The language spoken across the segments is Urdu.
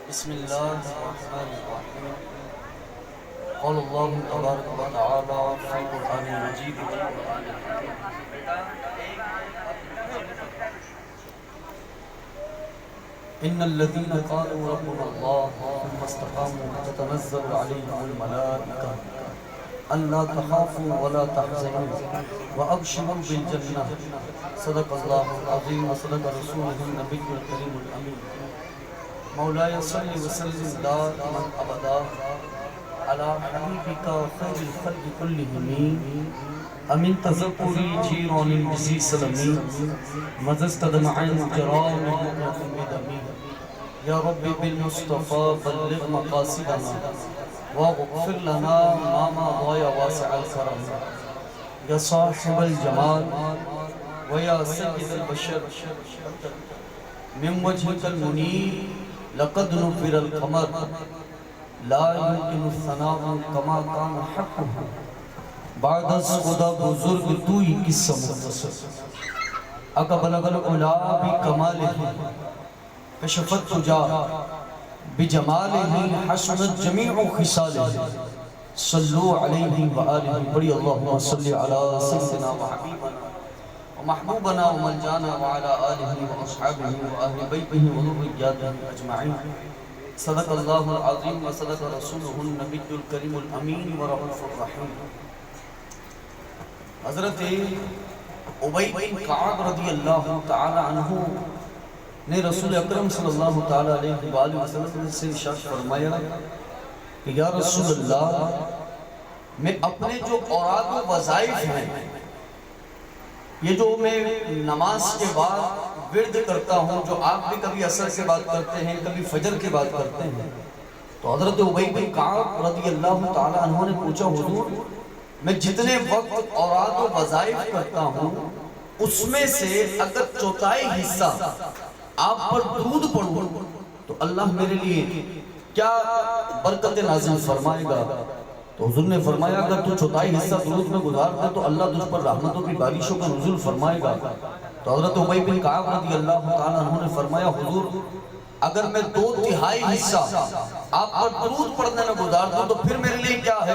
بسم الله الرحمن الرحيم. قال الله تبارك وتعالى في القرآن المجيد إن الذين قالوا ربنا الله ثم استقاموا تتنزل عليهم الملائكة ألا تخافوا ولا تحزنوا وأبشروا بالجنة. صدق الله العظيم وصدق رسوله النبي الكريم الأمين. مولاي صل وسلم دائما أبدا على حبيبك خير الخلق كلهم أمن تذكري جيران بزي سلمي مزست دمعين جرام مؤلف بدمي. يا رب بالمصطفى بلغ مقاصدنا واغفر لنا ما مضى يا واسع الكرم. يا صاحب الجمال ويا سيد البشر من وجهك المنير لقد نفر القمر لا يمكن الثناء كما كان حقه. بعد از خدا بزرگ توئی قصہ مختصر. اقا بلغ العلا بکمالہ کشفت تجا بجمالہ حسنت جمیع خصالہ. صلو علیہ وآلہ. بڑی اللہم صلی علی سیدنا وحبیبنا ومحبوبنا وملجانا وعلى آلہ واصحابہ وآہل بیتہ وذریاتہ اجمعین. صدق اللہ العظیم وصدق رسولہ النبی الکریم الامین ورؤوف الرحیم. حضرت ابی بن کعب رضی اللہ تعالی عنہ نے رسول اکرم صلی اللہ تعالی علیہ وآلہ وسلم سے ارشاد فرمایا کہ یا رسول اللہ، میں اپنے جو اوراد و وظائف ہیں، یہ جو میں نماز کے بعد ورد کرتا ہوں، جو آپ بھی کبھی عصر کے بعد کرتے ہیں، کبھی فجر کے بعد کرتے ہیں، تو حضرت ابی بن کعب رضی اللہ تعالی عنہ نے پوچھا حضور، میں جتنے وقت اوراد و وظائف کرتا ہوں اس میں سے اگر چوتھائی حصہ آپ پر درود پڑھوں تو اللہ میرے لیے کیا برکت نازل فرمائے گا؟ تو حضور نے فرمایا اگر تو چوتھائی حصہ درود میں گزار دے تو اللہ تجھ پر رحمتوں کی بارشوں کا نزول فرمائے گا. تو حضرت ابی بن کعب رضی اللہ تعالیٰ عنہ نے فرمایا حضور، اگر میں 2/3 حصہ آپ پر درود پڑھنے میں گزار دوں تو پھر میرے لیے کیا ہے؟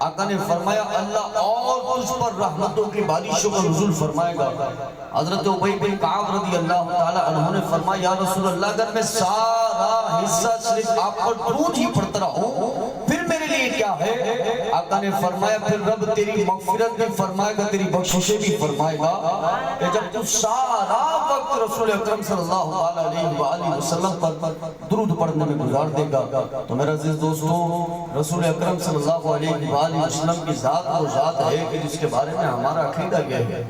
آقا نے فرمایا اللہ اور تجھ پر رحمتوں کی بارشوں کا نزول فرمائے گا. حضرت ابی بن کعب رضی اللہ تعالیٰ عنہ نے فرمایا یا رسول اللہ، اگر میں سارا حصہ صرف آپ پر درود ہی پڑھتا رہوں پھر میرے لیے کیا ہے؟ آقا نے فرمایا پھر رب تیری مغفرت بھی فرمائے گا، تیری بخششیں بھی فرمائے گا. کہ جب تو سارا وقت رسول اکرم صلی اللہ علیہ وآلہ وسلم پر درود پڑھنے میں گزار دے گا تو میرا عزیز دوستو، رسول اکرم صلی اللہ علیہ وآلہ وسلم کی ذات وہ ذات ہے کہ جس کے بارے میں ہمارا عقیدہ یہ ہے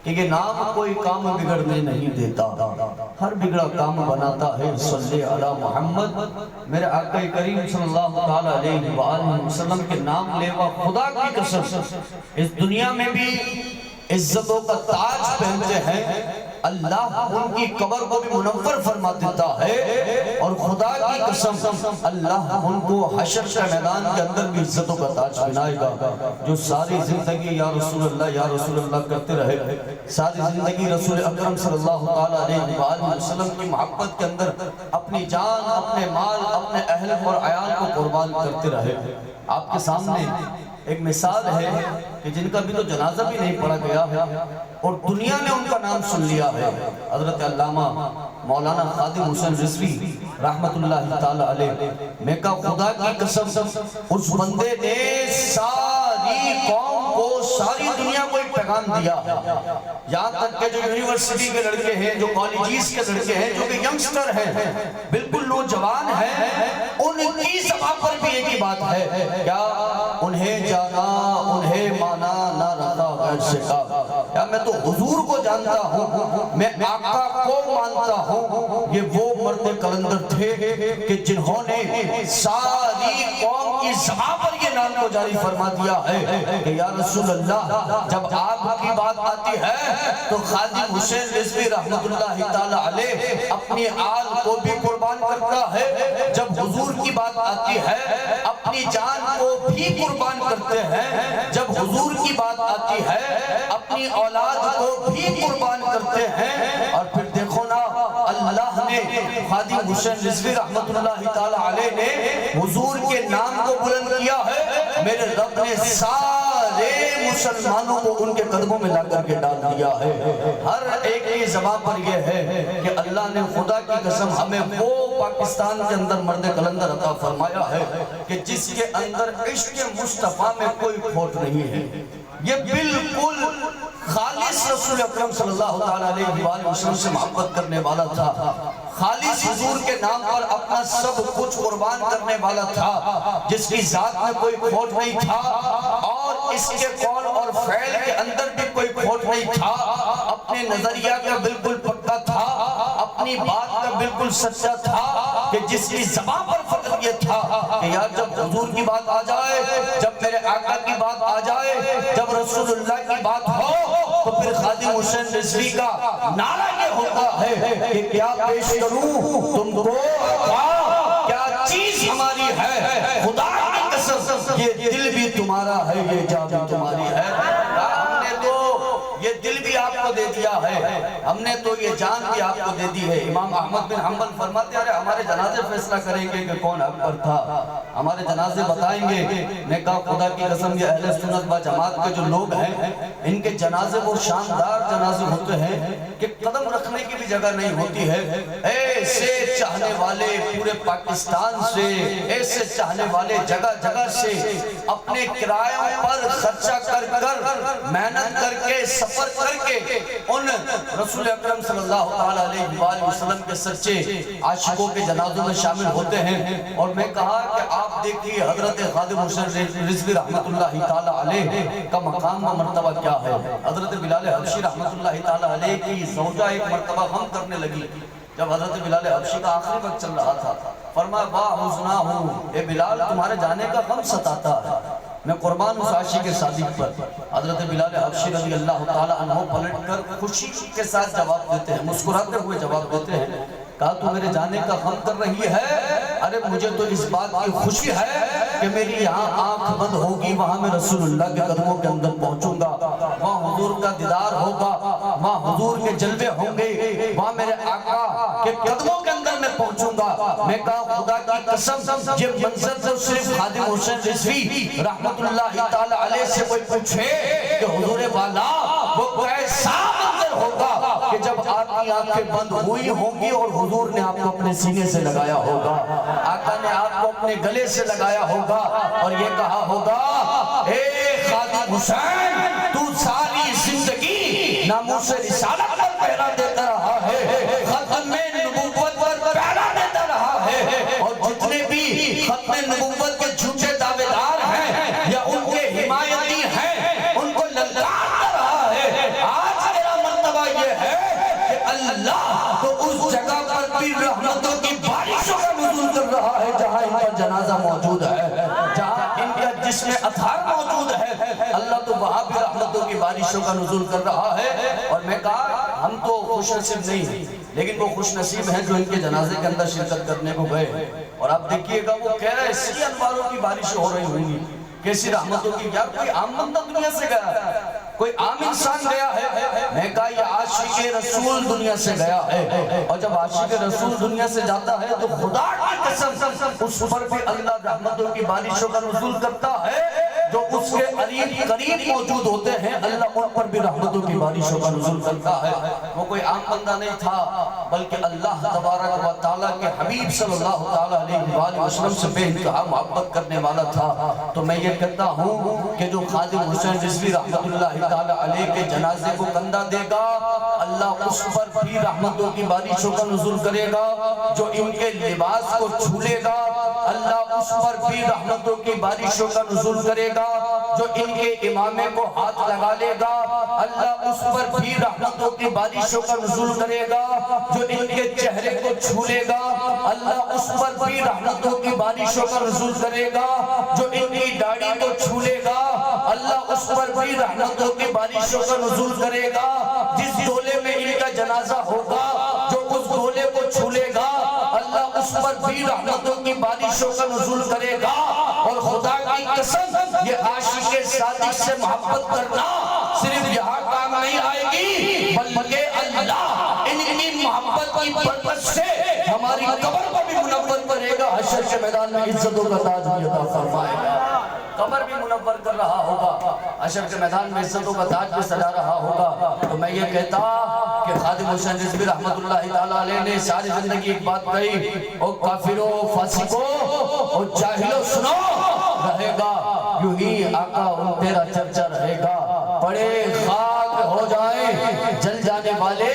کہ یہ نام کوئی کام بگڑنے نہیں دیتا، ہر بگڑا کام بناتا ہے. صلی علی محمد. میرے آقا کریم صلی اللہ علیہ وآلہ وسلم کے نام لیوا خدا کی قسم اس دنیا میں بھی عزتوں کا تاج پہنتے ہیں، اللہ ان کی قبر کو بھی منور فرما دیتا ہے، اور خدا کی قسم اللہ ان کو حشر کے میدان کے اندر بھی عزتوں کا تاج پہنائے گا. جو ساری زندگی یا رسول اللہ کرتے رہے، ساری زندگی رسول اکرم صلی اللہ علیہ وآلہ وسلم کی محبت کے اندر اپنی جان، اپنے مال، اپنے اہل اور عیال کو قربان کرتے رہے. آپ کے سامنے ایک مثال ہے کہ جن کا بھی تو جنازہ بھی نہیں پڑھا گیا ہے اور دنیا نے ان کا نام سن لیا ہے. حضرت علامہ مولانا خادم حسین رضوی رحمت اللہ تعالی علیہ، میں کہا خدا کی قسم اس بندے نے ساری قوم کو، ساری دنیا کو ایک پیغام دیا ہے. یہاں تک کہ جو یونیورسٹی کے لڑکے ہیں، جو کالجیز کے لڑکے ہیں، جو کہ ینگسٹر ہیں، بالکل نوجوان ہیں، ان کی زبان پر بھی ایک ہی بات ہے کیا انہیں جانا، انہیں مانا نہ رہا غیر سے کا. یا میں تو حضور کو جانتا ہوں، میں آقا کو مانتا ہوں. یہ وہ مرد کلندر تھے کہ جنہوں نے ساری قوم کی زبان پر یہ نام کو جاری فرما دیا ہے کہ یا رسول اللہ، جب آپ کی بات آتی ہے تو خادم حسین رضوی رحمت اللہ تعالی علیہ اپنی آل کو بھی قربان کرتا ہے. جب حضور کی بات آتی ہے اپنی جان کو بھی قربان کرتے ہیں. جب حضور کی بات آتی ہے اپنی اولاد کو بھی قربان کرتے ہیں. اور پھر دیکھو نا، اللہ نے خادم حسین رضوی رحمت اللہ تعالی علیہ نے حضور کے نام کو بلند کیا ہے، میرے رب نے سارے مسلمانوں کو ان کے قدموں میں لا کر کے ڈال دیا ہے۔ ہر ایک کی زبان پر یہ ہے کہ اللہ نے خدا کی قسم ہمیں وہ پاکستان کے اندر مرد قلندر عطا فرمایا ہے کہ جس کے اندر عشق مصطفیٰ میں کوئی کھوٹ نہیں ہے۔ یہ بالکل خالص رسول اکرم صلی اللہ علیہ وآلہ وسلم سے محبت کرنے والا تھا، خالص حضور کے نام پر اپنا سب کچھ قربان کرنے والا تھا، جس کی ذات میں کوئی کھوٹ نہیں تھا اور اس کے قول اور فعل کے اندر بھی کوئی کھوٹ نہیں تھا، اپنے نظریہ کا بالکل پکا تھا، اپنی بات کا بالکل سچا تھا، کہ جس کی زبان پر فقط یہ تھا کہ یار جب حضور کی بات آ جائے، جب میرے آقا کی بات آ جائے، جب رسول اللہ کی بات ہو تو پھر خادم حسین رضوی کا نعرہ یہ ہوتا ہے کہ کیا پیش کروں تم کو، کیا چیز ہماری ہے، خدا کی قسم یہ دل بھی تمہارا ہے، یہ جان بھی تمہاری ہے۔ ہم نے تو یہ دل بھی آپ کو دے دیا ہے، ہم نے تو یہ جان بھی آپ کو دے دی ہے۔ امام احمد بن حنبل فرماتے ہیں ہمارے جنازے فیصلہ کریں گے کہ کون حق پر تھا، ہمارے جنازے بتائیں گے۔ میں کہا خدا کی قسم یہ اہل سنت و جماعت کے جو لوگ ہیں ان کے جنازے وہ شاندار جنازے ہوتے ہیں کہ قدم رکھنے کی بھی جگہ نہیں ہوتی ہے۔ ایسے چاہنے والے پورے پاکستان سے، ایسے چاہنے والے جگہ جگہ سے اپنے کرایوں پر خرچہ کر کر محنت کر کے سفر کر کے ان رسول اکرم صلی اللہ علیہ وآلہ وسلم کے سچے عاشقوں کے جنازوں میں شامل ہوتے ہیں۔ اور میں کہا کہ آپ دیکھیے حضرت خادم حسین رضوی رحمت اللہ تعالی علیہ کا مقام و مرتبہ کیا ہے۔ حضرت بلال حبشی رحمت اللہ تعالی علیہ کی زوجہ ایک مرتبہ غم کرنے لگی جب حضرت بلال حبشی کا آخری وقت چل رہا تھا، فرمایا واہ حزنا ہوں، اے بلال تمہارے جانے کا غم ستاتا ہے، میں قربان اس عاشق صادق پر۔ حضرت بلال حبشی رضی اللہ تعالی عنہ پلٹ کر خوشی کے ساتھ جواب دیتے ہیں، مسکراتے ہوئے جواب دیتے ہیں، کہا تو میرے جانے کا غم کر رہی ہے، ارے مجھے تو اس بات کی خوشی ہے کہ میری یہاں آنکھ بند ہوگی، وہاں میں رسول اللہ کے قدموں کے اندر پہنچوں گا، وہاں حضور کا دیدار ہوگا، وہاں حضور کے جلوے ہوں گے، وہاں میرے آقا کے قدموں کے اندر میں پہنچوں گا۔ میں کہا خدا کی قسم یہ منظر تو صرف خادم حسین رضوی رحمت اللہ تعالی علیہ سے کوئی پوچھے کہ حضور والا وہ کیسا منظر ہوگا کہ جب آپ کی آنکھیں بند ہوئی ہوں گی اور حضور نے آپ کو اپنے سینے سے لگایا ہوگا، آقا نے آپ کو اپنے گلے سے لگایا ہوگا اور یہ کہا ہوگا اے خادم حسین تو ساری زندگی ناموس رسالت پر پہرا دیتا رہا ہے، ختم نبوت پر پہرا دیتا رہا ہے، اور جتنے بھی ختم نبوت کے جھوٹے دعویدار ہیں یا ان کے حمایتی ہیں ان کو للکارتا رہا ہے۔ آج میرا مرتبہ یہ ہے کہ اللہ تو اس جگہ پر بھی رحمتوں کی بارشوں کا نزول کر رہا ہے جہاں ان کا جنازہ موجود ہے، جہاں ان کا جسم اطہار موجود ہے، اللہ تو وہاں بھی رحمتوں کی بارشوں کا نزول کر رہا ہے۔ اور میں کہا ہم تو خوش نصیب نہیں ہیں لیکن وہ خوش نصیب ہیں جو ان کے جنازے کے اندر شرکت کرنے کو گئے، اور آپ دیکھیے گا وہ کہہ رہے اسی انواروں کی بارشیں ہو رہی ہوں گی، کیسی رحمتوں کی۔ یار کوئی عام بندہ دنیا سے گیا ہے، کوئی عام انسان گیا ہے، میں کہا یہ عاشق رسول دنیا سے گیا ہے، اور جب عاشق رسول دنیا سے جاتا ہے تو خدا کی قسم اس پر بھی اللہ رحمتوں کی بارشوں کا نزول کرتا ہے، جو اس کے قریب موجود ہوتے ہیں اللہ ان پر بھی رحمتوں کی بارشوں کا نزول کرتا ہے۔ وہ کوئی عام بندہ نہیں تھا بلکہ اللہ تبارک و تعالیٰ کے حبیب صلی اللہ علیہ وآلہ وسلم سے بے انتہا محبت کرنے والا تھا۔ تو میں یہ کہتا ہوں کہ جو خادم حسین رضوی رحمت اللہ تعالیٰ علیہ کے جنازے کو کندھا دے گا اللہ اس پر بھی رحمتوں کی بارشوں کا نزول کرے گا، جو ان کے لباس کو چھولے گا اللہ اس پر بھی رحمتوں کی بارشوں کا نزول کرے گا، جو ان کے امامے کو ہاتھ لگا لے گا اللہ اس پر بھی رحمتوں کی بارشوں کا نزول کرے گا، جو ان کے چہرے کو چھولے گا اللہ اس پر بھی رحمتوں کی بارشوں کا نزول کرے گا، جو ان کی داڑھی کو چھولے گا اللہ اس پر بھی رحمتوں کی بارشوں کا نزول کرے گا، جس ڈولے میں ان کا جنازہ ہوگا جو اس ڈولے کو چھولے گا اللہ اس پر بھی رحمتوں کی بارشوں کا نزول کرے گا۔ اور خدا کی قسم یہ عاشق صادق سے محبت کرنا صرف یہاں کام نہیں آئے گی بلکہ اللہ ان کی محبت محبت کی برکت سے ہماری قبر کو بھی منور کرے گا، حشر کے میدان میں عزتوں کا تاج بھی عطا فرمائے گا۔ قبر بھی منور کر رہا ہوگا، حشر کے میدان میں عزتوں کا تاج بھی سجا رہا ہوگا۔ تو میں یہ کہتا کہ خادم حسین رضوی رحمت اللہ تعالیٰ علیہ نے ساری زندگی ایک بات کہی، او کافروں، فاسقوں، او جاہلوں، سنو، رہے گا یوں ہی آقا ان تیرا چرچا رہے گا۔ پڑے خاک ہو جائیں جل جانے والے،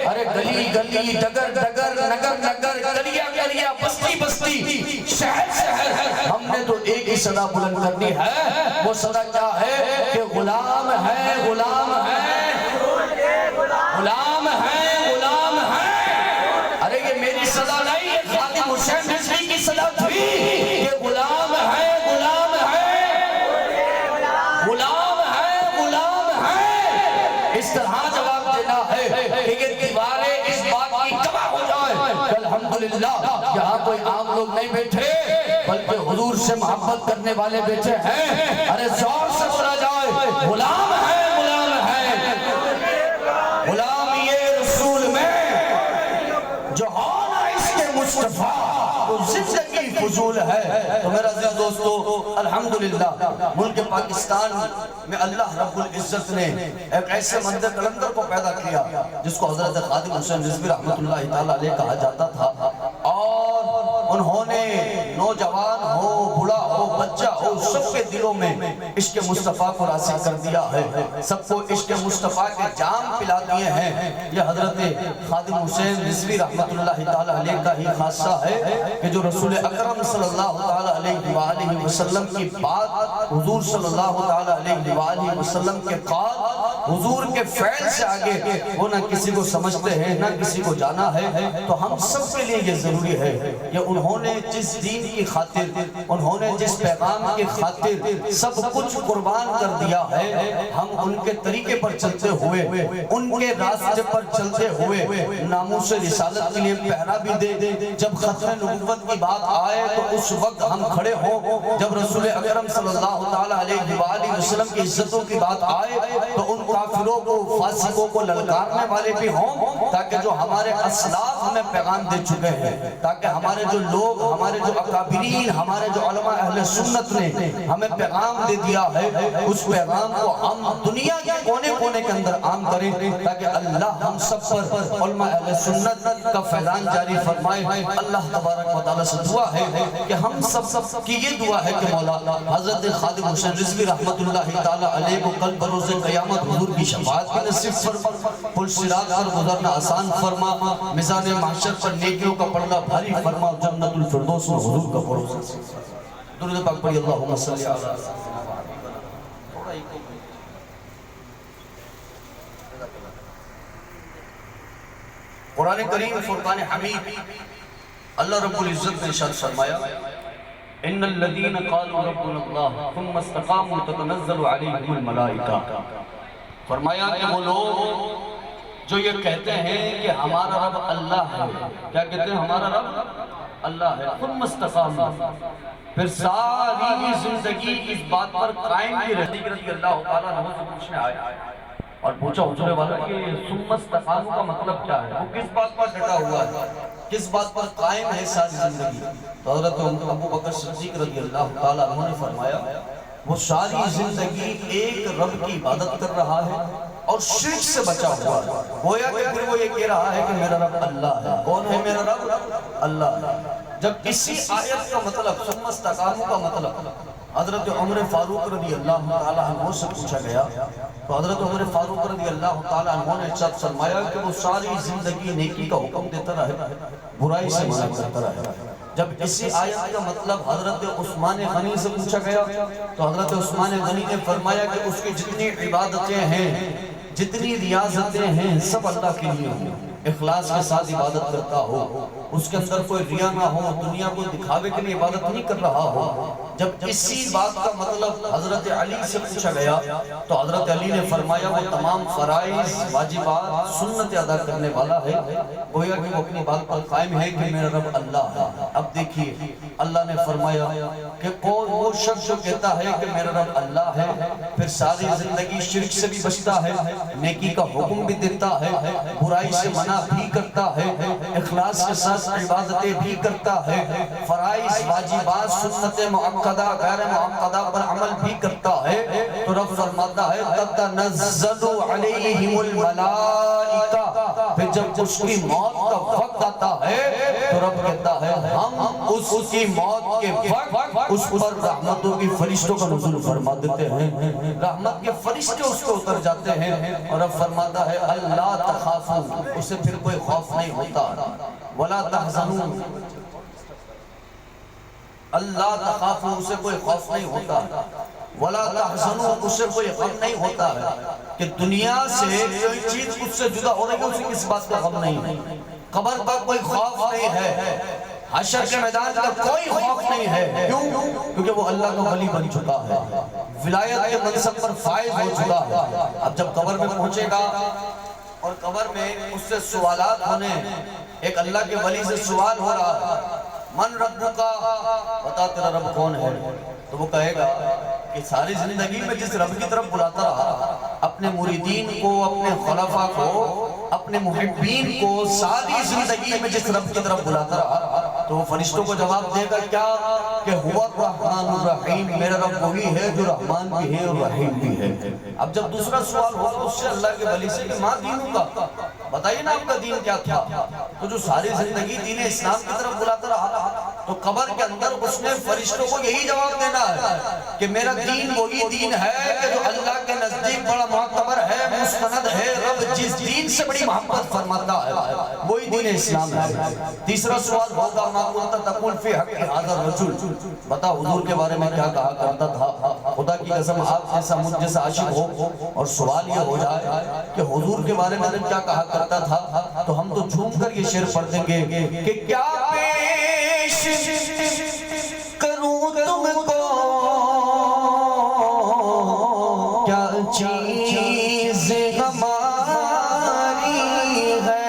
ارے گلی گلی، ڈگر ڈگر، نگر نگر، گلیاں گلیاں، بستی بستی، شہر شہر، ہم نے تو ایک ہی صدا بلند کرنی ہے۔ وہ صدا کیا ہے کہ غلام ہے، غلام ہے، غلام ہے، غلام ہے۔ ارے یہ میری صدا نہیں، یہ خادم حسین رضوی کی صدا تھی کہ غلام ہے، غلام ہے، غلام ہے، غلام ہے۔ اس طرح جواب دینا ہے کہ یہ دیواریں اس بات کی گواہ ہو جائیں کہ الحمدللہ یہاں کوئی عام لوگ نہیں بیٹھے بلکہ حضور سے محبت کرنے والے بیٹھے ہیں۔ ارے زور سے بولا جائے، غلام ہے، غلام ہے، غلام یہ رسول میں جو ہونا اس کے مصطفیٰ وہ زندگی فضول ہے۔ تو میرا عزیز دوستو، الحمدللہ ملک پاکستان میں اللہ رب العزت نے ایک ایسے منظر قلندر کو پیدا کیا جس کو حضرت خادم حسین رضوی رحمت اللہ تعالیٰ علیہ کہا جاتا تھا، اور انہوں نے نوجوان ہو، بڑا ہو، بچہ ہو، سب کے دلوں میں عشق مصطفیٰ کو راسخ کر دیا ہے، سب کو عشق مصطفیٰ کے جام پلا دیے ہیں۔ یہ حضرت خادم حسین رضوی رحمت اللہ تعالیٰ علیہ کا ہی خاصہ ہے کہ جو رسول اکرم صلی اللہ تعالیٰ علیہ وآلہ وسلم کی بات، حضور صلی اللہ تعالیٰ علیہ وآلہ وسلم کے قال، حضور کے فعل سے آگے وہ نہ کسی کو سمجھتے ہیں نہ کسی کو جانا ہے۔ تو ہم سب کے لیے یہ ضروری ہے کہ انہوں نے جس دین کی خاطر، انہوں نے جس پیغام کی خاطر سب کچھ قربان کر دیا ہے، ہم ان کے طریقے پر چلتے ہوئے، ان کے راستے پر چلتے ہوئے ناموس رسالت کے لیے پہرا بھی دے۔ جب ختم نبوت کی بات آئے تو اس وقت ہم کھڑے ہوں، جب رسول اکرم صلی اللہ تعالیٰ علیہ وآلہ وسلم کی عزتوں کی بات آئے تو ان کافروں کو، فاسقوں کو للکارنے والے بھی ہوں، تاکہ جو ہمارے اسلاف ہمیں پیغام دے چکے ہیں، تاکہ ہمارے جو لوگ، ہمارے جو اکابرین، ہمارے جو علماء اہل سنت نے ہمیں پیغام دے دیا ہے، اس پیغام کو ہم دنیا کے کونے کونے کے اندر عام کریں، تاکہ اللہ ہم سب پر علماء اہل سنت کا فیضان جاری فرمائے۔ اللہ تبارک و تعالیٰ سے دعا ہے کہ ہم سب کی یہ دعا ہے کہ مولا حضرت خادم حسین رضوی رحمت اللہ تعالیٰ علیہ کو کل بروز قیامت حضور کی شفاعت کی نصیب فرما، پل صراط پر گزرنا آسان فرما، میزان محشر پر نیکیوں کا پردہ بھاری فرما، جنت الفردوس میں حضور کا بروز۔ درود پاک پڑھی، اللہم صلی علی قرآن کریم فرقان حمید اللہ رب العزت نے ارشاد فرمایا، ان الذین قالوا ربنا اللہ ثم استقاموا تتنزل علیہم الملائکہ۔ فرمایا کہ وہ لوگ جو یہ کہتے ہیں کہ ہمارا رب اللہ ہے، کیا کہتے ہیں؟ ہمارا رب اللہ ہے، ثم استقاموا، پھر ساری زندگی اس بات پر قائم کی رہتی رضی اللہ تعالیٰ عنہ سے پوچھنے آئے اور پوچھا حضور والا کہ ثم استقاموا کا مطلب کیا ہے؟ وہ کس بات پر ڈٹا ہوا ہے، کس بات پر قائم ہے ساری زندگی؟ تو حضرت ابو بکر صدیق رضی اللہ تعالیٰ عنہ نے فرمایا وہ ساری زندگی ایک رب کی عبادت کر رہا ہے اور شرک سے بچا ہوا ہے۔ گویا کہ پھر وہ یہ کہہ رہا ہے کہ میرا رب اللہ ہے۔ کون ہے میرا رب؟ اللہ ہے۔ جب اسی آیت کا مطلب ثم استقاموا کا مطلب حضرت عمر فاروق رضی اللہ تعالیٰ عنہ سے پوچھا گیا تو حضرت عمر فاروق رضی اللہ تعالیٰ عنہ نے ارشاد فرمایا کہ وہ ساری زندگی نیکی کا حکم دیتا رہے، برائی سے منع کرتا رہے۔ جب اسی آیت کا مطلب حضرت عثمان غنی سے پوچھا گیا تو حضرت عثمان غنی نے فرمایا کہ اس کی جتنی عبادتیں ہیں، جتنی ریاضتیں ہیں، سب اللہ کے لیے ہوں، اخلاص کے ساتھ عبادت کرتا ہو۔ اس کے اندر کوئی ریا نہ ہو، دنیا کو دکھاوے کے لیے عبادت نہیں کر رہا ہو۔ جب اسی بات کا مطلب حضرت علی سے پوچھا گیا تو حضرت علی نے فرمایا وہ تمام فرائض، واجبات، سنت ادا کرنے والا ہے، گویا کہ وہ اپنی بات پر قائم ہے کہ میرا رب اللہ ہے۔ اب دیکھیے اللہ نے فرمایا کہ وہ شخص جو کہتا ہے کہ میرا رب اللہ ہے، پھر ساری زندگی شرک سے بھی بچتا ہے، نیکی کا حکم بھی دیتا ہے، برائی سے منع بھی کرتا ہے، اخلاص کے ساتھ عبادتیں بھی کرتا ہے، فرائض، واجبات، سنت مؤکدہ، غیر مؤکدہ پر عمل بھی کرتا ہے، تو رب فرماتا ہے تتنزل علیہم الملائکہ، پھر جب اس کی موت کا وقت آتا ہے تو رب کہتا ہے ہم اس کی موت کے وقت اس پر رحمتوں کی فرشتوں کا نزول فرما دیتے ہیں، رحمت کے فرشتے اس کو اتر جاتے ہیں، اور رب فرماتا ہے اللہ تخافوا، اسے پھر کوئی خوف نہیں ہوتا، ولا تحزنوا، اللہ تخافوا، اسے کوئی خوف نہیں ہوتا، ولا تحزنوا، اسے کوئی غم نہیں ہوتا ہے کہ دنیا سے کوئی چیز اس سے جدا ہو رہی ہے، اسے کس بات کا غم نہیں ہے، قبر کا کوئی خوف نہیں ہے، حشر کے میدان کا کوئی خوف نہیں ہے، کیوں؟ کیونکہ وہ اللہ کا ولی بن چکا ہے، ولایت کے منصب پر فائز ہو چکا ہے۔ اب جب قبر میں پہنچے گا اور قبر میں اس سے سوالات ہونے، ایک اللہ کے ولی سے سوال ہو رہا ہے من ربکا، بتا تیرا رب کون ہے، تو وہ کہے گا کہ ساری زندگی میں جس رب کی طرف بلاتا رہا، اپنے مریدین کو، اپنے خلفاء کو، اپنے محبین کو، ساری زندگی میں جس رب کی طرف بلاتا رہا، تو وہ فرشتوں کو جواب دے گا کیا کہ هو الرحمن الرحیم، میرا رب وہی ہے جو رحمان بھی ہے اور رحیم بھی ہے۔ اب جب دوسرا سوال ہوگا اس سے اللہ کے ولی سے کہ ماں دینوں کا، بتائیے نا آپ کا دین کیا تھا، تو جو ساری زندگی دین اسلام کی طرف بلاتا رہا، تو قبر کے اندر اس نے فرشتوں کو یہی جواب دینا ہے کہ میرا دین وہی دین ہے کہ جو اللہ کے نزدیک بڑا معتبر ہے، مستند ہے، رب جس دین سے بڑی محبت فرماتا ہے وہی دین اسلام ہے۔ تیسرا سوال ہوگا ما کنت تقول فی حق ھذا الرجل، بتا حضور کے بارے میں کیا کہا کرتا تھا، خدا کی قسم آپ جیسا مجھ جیسا عاشق ہو اور سوال یہ ہو جائے کہ حضور کے بارے میں کیا کہا کرتا تھا، تو ہم تو جھوم کر یہ شعر پڑھ دیں گے کہ کیا پیش کروں تم کو، کیا چیز ہماری ہے،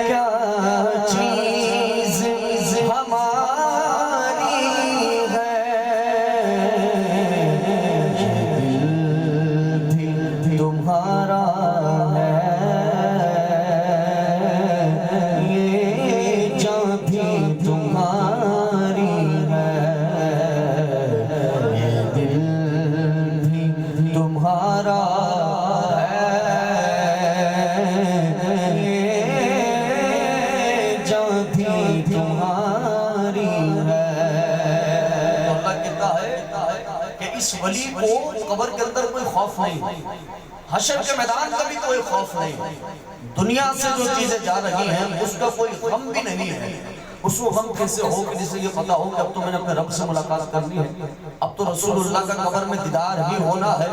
کیا چیز ہماری ہے، دل بھی تمہارا ہے، یہ جان بھی تمہاری ہے، یہ دل بھی تمہارا ہے، یہ جان بھی تمہاری ہے۔ اللہ کہتا ہے کہ اس ولی کو قبر کے اندر کوئی خوف نہیں، حشر کے میدان کا بھی کوئی خوف نہیں، دنیا سے جو چیزیں جا رہی ہیں اس کا کوئی غم بھی نہیں ہے۔ اس کو غم کیسے ہو کہ جسے یہ پتا ہو کہ اب تو میں نے اپنے رب سے ملاقات کرنی ہے، اب تو رسول اللہ کا قبر میں دیدار ہی ہونا ہے،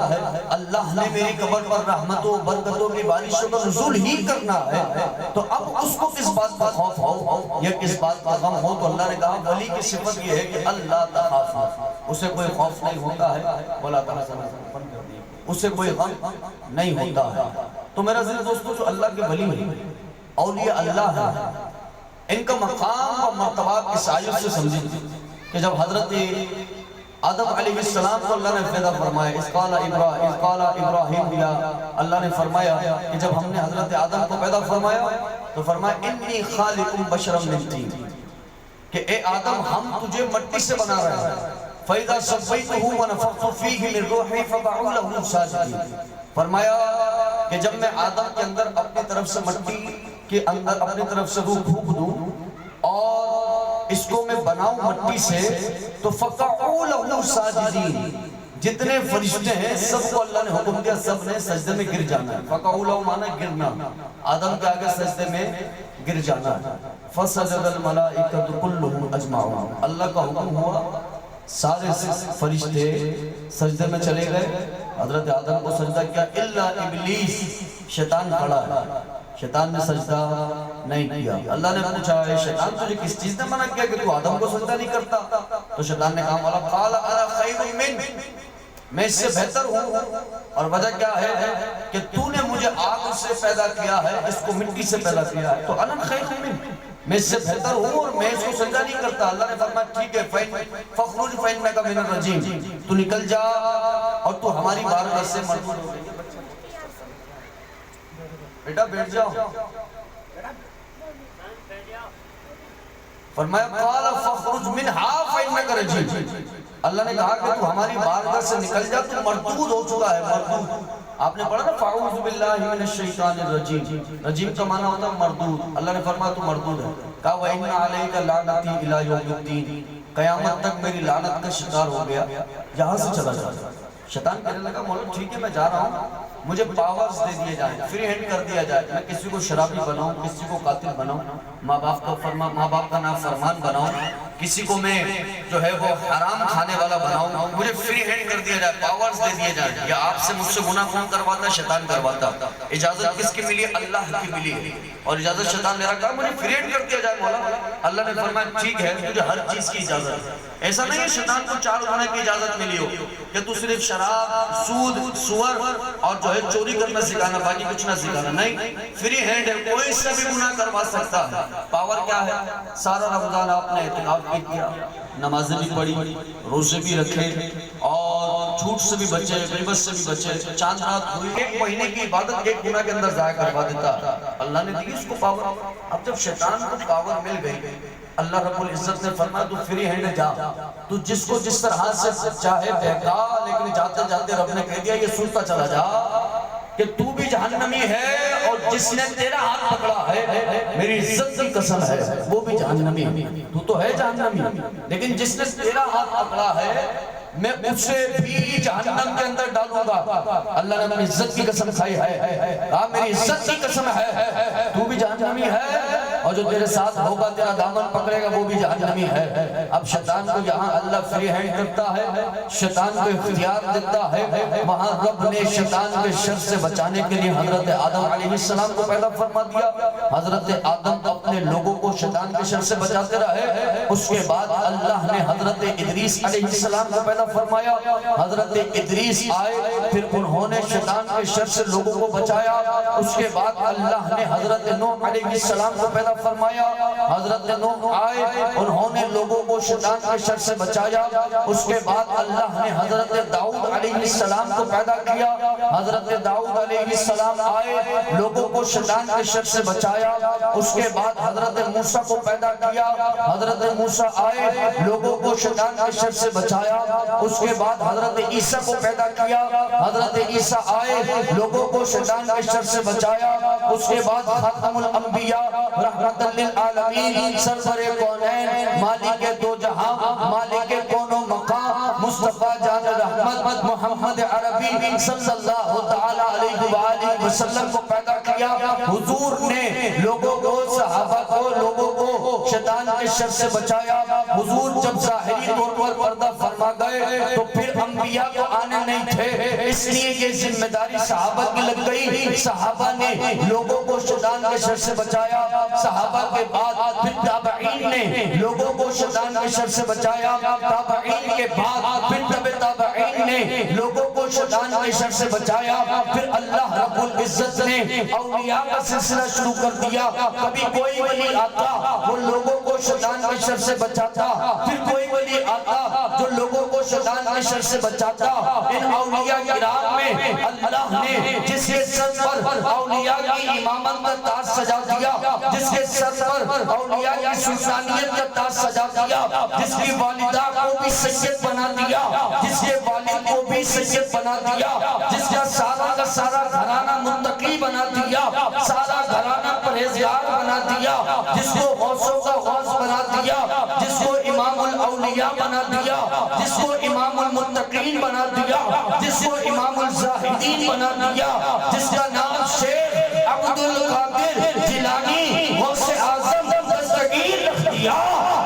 اللہ نے میری قبر پر رحمتوں برکتوں کی بارشوں کا نزول ہی کرنا ہے، تو اب اس کو کس بات کا خوف ہو یا کس بات کا غم ہو؟ تو اللہ نے کہا ولی کی صفت یہ ہے کہ اللہ تخافوا، اسے کوئی خوف نہیں ہوتا ہے، ولا تحزنوا، اسے کوئی غم نہیں ہوتا ہے۔ تو میرا عزیز دوستو جو اللہ کے ولی ہیں، اولیاء اللہ ہیں، ان کا مقام و مرتبہ اس آیت سے سمجھیں کہ جب حضرت آدم علیہ السلام کو اللہ نے پیدا فرمایا، اذ قال ابراہیم دیا، اللہ نے فرمایا کہ جب ہم نے حضرت آدم کو پیدا فرمایا تو فرمایا انی خالق بشرا من طین، کہ اے آدم ہم تجھے مٹی سے بنا رہے ہیں، فَإِذَا سَوَّيْتُهُ وَنَفَخْتُ فِيهِ مِن رُوحِي فَقَعُوا لَهُ سَاجِدِينَ، فرمایا کہ جب میں آدم کے اندر اپنی طرف سے مٹی کے اندر اپنی طرف سے روح پھونک دوں اور اس کو میں بناؤں مٹی سے، تو فَقَعُوا لَهُ سَاجِدِينَ، جتنے فرشتے ہیں سب کو اللہ نے حکم دیا سب نے سجدے میں گر جانا ہے، فَقَعُوا لَهُ معنی گرنا، آدم کے آگے سجدے میں گر جانا ہے، فَسَجَدَ الْمَلَائِكَةُ كُلُّهُمْ أَجْمَعُونَ، اللہ کا حکم ہوا، سارے فرشتے سجدے میں چلے گئے، حضرت آدم کو سجدہ کیا، الا ابلیس، شیطان کھڑا ہے، شیطان نے سجدہ نہیں کیا۔ اللہ نے پوچھا ہے شیطان تجھے کس چیز نے منع کیا کہ تو آدم کو سجدہ نہیں کرتا؟ تو شیطان نے کہا مولا قال انا خیر من، میں اس سے بہتر ہوں، اور وجہ کیا ہے کہ تو نے مجھے آگ سے پیدا کیا ہے، اس کو مٹی سے پیدا کیا ہے، تو انا خیر من، میں اس سے بہتر ہوں اور میں اس کو سجدہ نہیں کرتا۔ اللہ نے فرمایا ٹھیک ہے فخرج فإنک من الرجیم، تو نکل جا اور تو ہماری بارگاہ سے مردود ہو گئی۔ بیٹا بیٹھ جاؤ۔ فرمایا قال فخرج منها فإنک رجیم، اللہ نے کہا کہ تو ہماری بارگاہ سے نکل جا، تو مردود ہو چکا ہے، مردود۔ آپ نے پڑھا نا فاعوذ باللہ من الشیطان الرجیم، رجیم کا معنی ہوتا ہے مردود۔ اللہ نے فرمایا تو مردود ہے۔ کہا وَإِنَّ عَلَيْكَ لَعْنَتِي إِلَى يَوْمِ الدِّينِ، قیامت تک میری لعنت کا شکار ہو گیا، یہاں سے چلا جاتا۔ شیطان کہنے لگا مولا ٹھیک ہے میں جا رہا ہوں، مجھے پاورز دے دیے جائیں، فری ہینڈ کر دیا جائے، میں کسی کو شرابی بناؤں، کسی کو قاتل بناؤں، ماں باپ کا نافرمان بناؤں، کسی کو میں جو ہے وہ حرام کھانے والا بناؤں، مجھے فری ہینڈ کر دیا جائے، پاورز دے دیے جائیں۔ یا آپ سے مجھ سے گناہ کون کرواتا؟ شیطان کرواتا۔ اجازت کس کی ملی؟ اللہ کی ملی ہے، اور اجازت شیطان نے کہا مجھے فری ہینڈ کر دیا جائے مولا۔ اللہ نے فرمایا ٹھیک ہے تجھے ہر چیز کی اجازت ہے۔ ایسا نہیں ہے شیطان کو 4 گناہ کی اجازت ملی ہو کہ تو صرف شراب، سود، سور اور جو ہے چوری کرنا سکھانا، باقی کچھ نہ سکھانا، نہیں، فری ہینڈ ہے، کوئی سے بھی گناہ کروا سکتا ہے۔ پاور کیا ہے؟ سارا رمضان آپ نے اعتکاف بھی کیا، نمازیں بھی پڑھی، روزے بھی رکھے، اور جھوٹ سے بھی بچے، غیبت سے بھی بچے، چاند رات ہوئی 1 مہینے کی عبادت 1 گناہ کے اندر ضائع کروا دیتا۔ اللہ نے دی اس کو پاور۔ اب جب شیطان کو پاور مل گئی، اللہ رب العزت نے فرمایا تو فری ہینڈ جا، تو جس کو جس طرح سے چاہے بہکا، لیکن جاتے جاتے رب نے کہہ دیا یہ سنتا چلا جا کہ تو بھی جہنمی ہے، اور جس نے تیرا ہاتھ پکڑا ہے میری عزت کی قسم ہے وہ بھی جہنمی ہے۔ تو ہے جہنمی، لیکن جس نے تیرا ہاتھ پکڑا ہے میں اسے بھی جہنم کے اندر ڈالوں گا۔ اللہ نے اپنی عزت کی قسم کھائی ہے، کہا میری عزت کی قسم ہے تو بھی جہنمی ہے، اور جو تیرے ساتھ ہوگا تیرا دامن پکڑے گا وہ بھی جہنمی ہے۔ اب شیطان کو یہاں اللہ فری ہینڈ کرتا ہے، شیطان کو اختیار دیتا ہے، وہاں رب نے شیطان کے شر سے بچانے کے لیے حضرت آدم علیہ السلام کو پیدا فرما دیا۔ حضرت آدم اپنے لوگوں کو شیطان کے شر سے بچاتے رہے، اس کے بعد اللہ نے حضرت ادریس علیہ السلام کو پیدا فرمایا۔ حضرت ادریس آئے، پھر انہوں نے شیطان کے شر سے لوگوں کو بچایا۔ اس کے بعد اللہ نے حضرت نوح علیہ السلام کو پیدا فرمایا۔ حضرت نوح آئے، انہوں نے لوگوں کو شیطان کے شر سے بچایا۔ اس کے بعد اللہ نے حضرت داؤد علیہ السلام کو پیدا کیا۔ حضرت داؤد علیہ السلام آئے، لوگوں کو شیطان کے شر سے بچایا۔ اس کے بعد حضرت موسیٰ کو پیدا کیا۔ حضرت موسیٰ آئے، لوگوں کو شیطان کے شر سے بچایا۔ اس کے بعد حضرت عیسیٰ کو پیدا کیا۔ حضرت عیسیٰ آئے، لوگوں کو شیطان کے شر سے بچایا۔ اس کے بعد خاتم الانبیاء رحمت للعالمین، سرور کونین، مالک دو جہاں، مالک کون و مقام، مصطفیٰ جان رحمت محمد عربی صلی اللہ تعالیٰ علیہ وآلہ وسلم کو پیدا کیا۔ حضور نے لوگوں کو، صحابہ کو، لوگوں کو شیطان کے شر سے بچایا۔ حضور جب ظاہری طور پر پردہ فرما گئے تو پھر انبیاء کو آنے نہیں تھے، اس لیے یہ ذمہ داری صحابہ کی لگ گئی۔ صحابہ نے لوگوں کو شیطان کے شر سے بچایا۔ صحابہ کے بعد پھر تابعین نے لوگوں کو شیطان کے شر سے بچایا۔ تابعین کے بعد پھر تابعین نے لوگوں کو شیطان کے شر سے بچایا۔ پھر اللہ رب العزت نے اولیاء کا سلسلہ شروع کر دیا۔ کبھی کوئی ولی آتا وہ لوگوں کو شیطان کے شر سے بچاتا، پھر کوئی ولی آتا جو لوگوں کو شیطان کے شر سے بچاتا۔ ان اولیاء کرام میں اللہ نے جس کے سر پر اولیاء کی امامت کا تاج سجا دیا، جس کے سر پر اولیاء کی سلطانیت کا تاج سجا دیا، جس کی والدہ کو بھی سید بنا دیا، جس کے والد کو بھی سید بنا دیا، جس کا سارا گھرانہ متقی بنا دیا، سارا گھرانہ پرہیزگار بنا دیا، جس کو غوثوں کا غوث بنا دیا، جس کو امام الاولیاء بنا دیا، جس کو امام المتقین بنا دیا، جس کو امام الزاہدین بنا دیا، جس کا نام شیخ عبد القادر جیلانی غوث اعظم دستگیر رکھ دیا،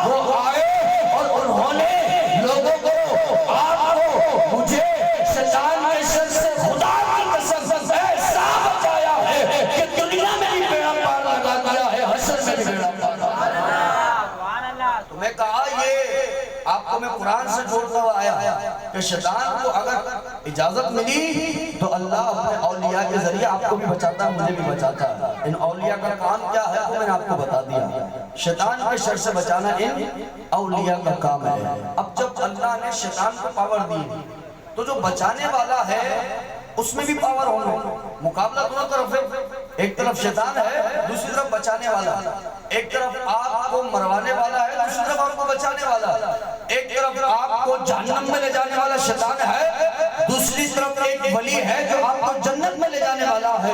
وہ آئے اور انہوں نے لوگوں کو، آپ کو، مجھے شیطان کے شر سے خدا کی قسم ایسا بچایا ہے کہ دنیا میں بھی پیغمبر میں کہا یہ آپ کو میں قرآن سے جوڑتا ہوا آیا کہ شیطان کو اگر اجازت ملی تو اللہ اپنے اولیاء کے ذریعے آپ کو بھی بچاتا ہے، مجھے بھی بچاتا ہے۔ ان اولیاء کا کام کیا ہے وہ میں نے آپ کو بتا دیا، شیطان کے شر سے بچانا ان اولیاء کا کام ہے۔ اب جب اللہ نے شیطان کو پاور دی تو جو بچانے والا ہے اس میں بھی پاور ہوگا، مقابلہ دونوں طرف ہے، ایک طرف شیطان ہے، دوسری طرف بچانے والا ہے، ایک طرف آپ کو مروانے والا ہے، دوسری طرف آپ کو بچانے والا ہے، ایک طرف آپ کو جہنم میں لے جانے والا شیطان ہے، دوسری طرف ایک ولی ہے جو آپ کو جنت میں لے جانے والا ہے۔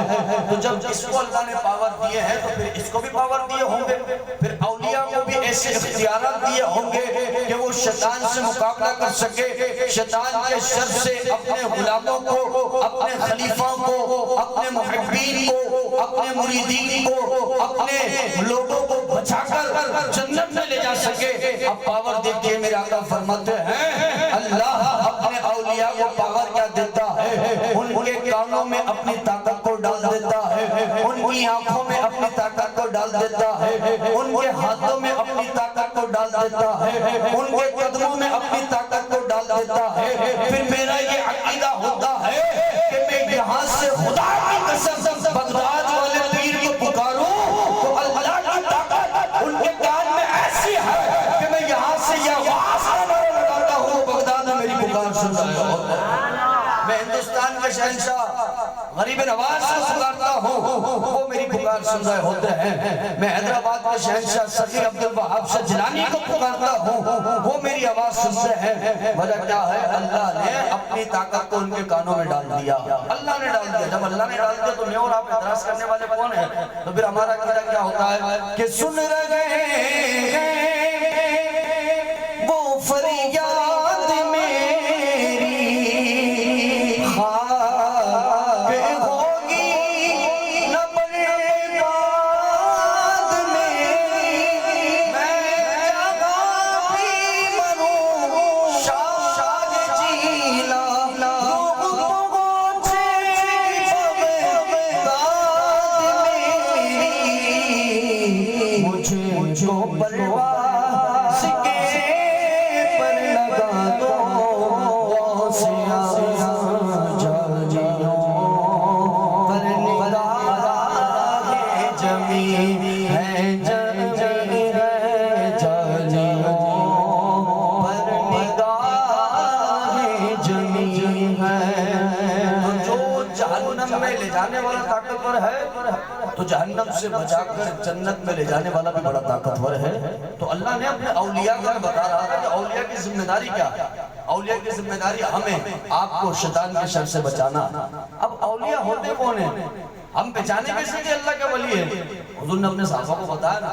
تو جب اس کو اللہ نے پاور دیے ہیں تو پھر اس کو بھی پاور دیے ہوں گے، پھر اولیاء کو بھی ایسے اختیارات دیے ہوں گے کہ وہ شیطان سے مقابلہ کر سکے، شیطان کے شر سے اپنے غلاموں کو، اپنے خلیفوں کو، اپنے محبین کو، اپنے مریدین کو، اپنے لوگوں کو بچا کر جنت میں لے جا سکے۔ اب پاور دیکھئے میرے آقا فرماتے ہیں اللہ اپنے اولیاء کو پاور کیا دیتا ہے، ان کے کانوں میں اپنی طاقت کو ڈال دیتا ہے، ان کی آنکھوں میں اپنی طاقت کو ڈال دیتا ہے، ان کے ہاتھوں میں اپنی طاقت کو ڈال دیتا ہے، ان کے قدموں میں اپنی طاقت کو ڈال دیتا ہے۔ پھر میرا یہ عقیدہ ہوتا ہے کہ میں یہاں سے خدا کی قسم بغداد والے پیر کو پکاروں تو اللہ کی طاقت ان کے کان میں ایسی ہے کہ میں یہاں سے یہ آواز لگاتا ہوں بغداد میں میری پکار سن رہا ہوتا ہے۔ میں ہندوستان کے شہنشاہ غریب نواز کو پکارتا ہوں وہ میری پکار سن رہے ہوتے ہیں، میں حیدرآباد کے شہنشاہ سخی عبدالوہاب شاہ جیلانی کو پکارتا ہوں وہ میری آواز سنتے ہیں۔ وجہ کیا ہے؟ اللہ نے اپنی طاقت کو ان کے کانوں میں ڈال دیا، اللہ نے ڈال دیا۔ جب اللہ نے ڈال دیا تو میں اور آپ اعتراض کرنے والے کون ہیں؟ تو پھر ہمارا عقیدہ کیا ہوتا ہے کہ سن رہے ہیں وہ فریاد میری خاک ہوگی نہ برباد میری، میں جہاں بھی مروں شاد جیلا لوگ پہنچے بغداد میری، مجھے جو پرواز کے پر لگا دو لے جانے والا طاقتور ہے تو جہنم سے بچا کر جنت میں لے جانے والا بھی بڑا طاقتور ہے۔ تو اللہ نے اپنے اولیاء کا بتا رہا تھا کہ اولیاء کی ذمہ داری کیا ہے، اولیاء کی ذمہ داری ہمیں آپ کو شیطان کے شر سے بچانا۔ اب اولیاء ہوتے کون ہیں؟ ہم پہچانے کیسے کہ اللہ کے ولی ہیں؟ حضور نے اپنے صحابہ کو بتایا نا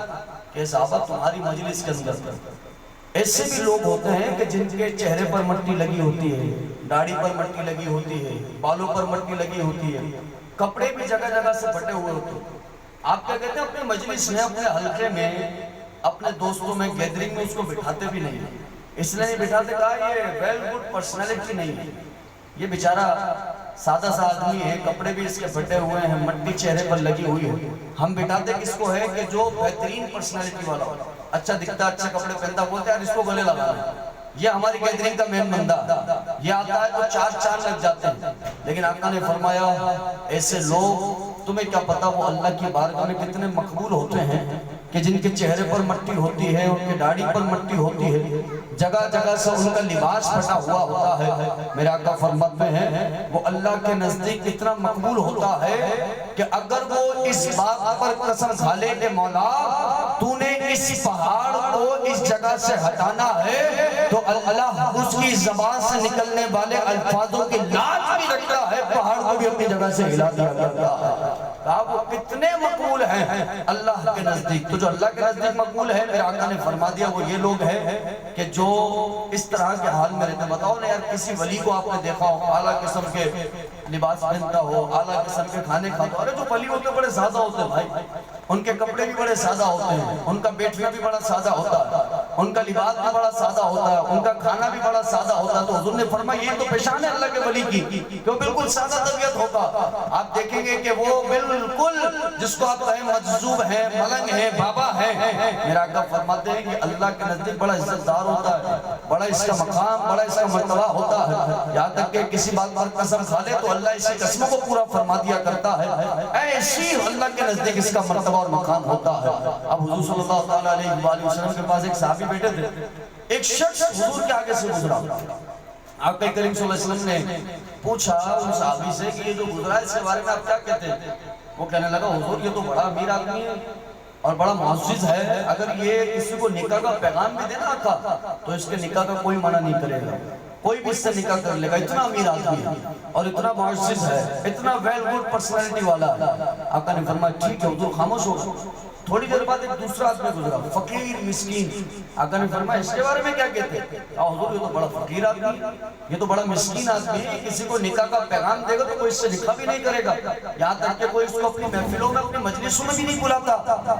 کہ صحابہ تمہاری مجلس کے اندر ایسے بھی لوگ ہوتے ہیں کہ جن کے چہرے پر مٹی لگی ہوتی ہے، داڑھی پر مٹی لگی ہوتی ہے، بالوں پر مٹی لگی ہوتی ہے، کپڑے بھی جگہ جگہ سے پھٹے ہوئے ہوتے ہیں۔ آپ کیا کہتے ہیں؟ اپنے مجلس میں، اپنے حلقے میں، اپنے دوستوں میں، گیدرنگ میں اس کو بٹھاتے بھی نہیں ہیں۔ اس لیے نہیں بٹھاتے، کہا یہ ویل گڈ پرسنالٹی نہیں ہے، یہ بیچارہ سادہ سا آدمی ہے، کپڑے بھی اس کے پھٹے ہوئے ہیں، مٹی چہرے پر لگی ہوئی ہے۔ ہم بٹھاتے کس کو ہے کہ جو بہترین پرسنالٹی والا ہو، اچھا دکھتا، اچھے کپڑے پہنتا، بولتے ہیں اس کو گلے لگانا، یہ ہماری گیدرنگ کا مین بندہ، یہ آتا ہے تو چار چاند لگ جاتے ہیں۔ لیکن آقا نے فرمایا ایسے لوگ تمہیں کیا پتا وہ اللہ کی بارگاہ میں کتنے مقبول ہوتے ہیں کہ جن کے چہرے پر مٹی ہوتی ہے، ان کے داڑھی پر مٹی ہوتی ہے، جگہ جگہ سے ان کا لباس پھٹا ہوا ہوتا ہے۔ میرے آقا فرماتے ہیں وہ اللہ کے نزدیک اتنا مقبول ہوتا ہے کہ اگر وہ اس بات پر قسم کھا لے کہ مولا تو نے اس پہاڑ کو اس جگہ سے ہٹانا ہے تو اللہ اس کی زبان سے نکلنے والے الفاظوں کی لاج بھی رکھتا ہے، پہاڑ کو بھی اپنی جگہ سے ہلا دیا کرتا ہے۔ کہا وہ کتنے مقبول ہیں اللہ کے نزدیک۔ تو جو اللہ کے نزدیک مقبول ہے، میرے آقا نے فرما دیا وہ یہ لوگ ہیں کہ جو اس طرح کے حال میں رہتے ہیں۔ بتاؤ نا یار، کسی ولی کو آپ نے دیکھا ہو اعلیٰ قسم کے لباس پہنتا ہو، اعلیٰ قسم کے کھانے کھاتا ہو؟ ارے جو ولی ہوتے بڑے سادہ ہوتے ہیں بھائی، ان کے کپڑے بھی بڑے سادہ ہوتے ہیں، ان کا بیٹھنا بھی بڑا سادہ ہوتا ہے۔ ان کا لباس بھی بڑا سادہ ہوتا ہے، ان کا کھانا بھی بڑا سادہ ہوتا ہے. تو حضور نے فرمایا یہ تو پہچان ہے اللہ کے ولی کی کہ وہ بالکل سادہ طبیعت ہوگا. آپ دیکھیں گے کہ وہ بالکل جس کو آپ کہیں مجذوب ہیں، ملنگ ہیں، بابا ہیں. میرا آقا فرماتے ہیں کہ اللہ کے نزدیک بڑا عزت دار ہوتا ہے، بڑا اس کا مقام، بڑا اس کا مرتبہ ہوتا ہے. یہاں تک کہ کسی بات پر قسم کھا لے تو اللہ اسی قسموں کو پورا فرما دیا کرتا ہے. ایسی اللہ کے نزدیک اس کا مرتبہ اور مقام ہوتا ہے. اب حضور صلی اللہ علیہ وآلہ وسلم کے پاس ایک صحابی بیٹھے تھے. ایک شخص حضور کے آگے سے گزرا. آقا کریم صلی اللہ علیہ وسلم نے پوچھا ان صحابی سے کہ یہ جو گزرا ہے اس کے بارے میں آپ کیا کہتے ہیں؟ وہ کہنے لگا حضور یہ تو بڑا امیر آدمی ہے اور بڑا معزز ہے، اگر یہ کسی کو نکاح کا پیغام بھی دینا آقا تو اس کے نکاح کا کوئی منع نہیں کرے گا، کوئی بھی اس سے نکاح کر لے گا. اتنا امیر آدمی ہے اور اتنا معزز ہے، اتنا ویل گڈ پرسنالٹی والا ہے. آقا نے فرمایا ٹھیک ہے حضور خاموش ہو. تھوڑی دیر بعد ایک دوسرا آدمی گزرا، فقیر مسکین. آقا نے فرمایا اس کے بارے میں کیا کہتے ہیں؟ حضور یہ تو بڑا فقیر آدمی ہے، یہ تو بڑا مسکین آدمی ہے، کسی کو نکاح کا پیغام دے گا تو کوئی اس سے نکاح بھی نہیں کرے گا، یہاں تک کہ کوئی اس کو اپنی محفلوں میں، اپنی مجلسوں میں بھی نہیں بلاتا.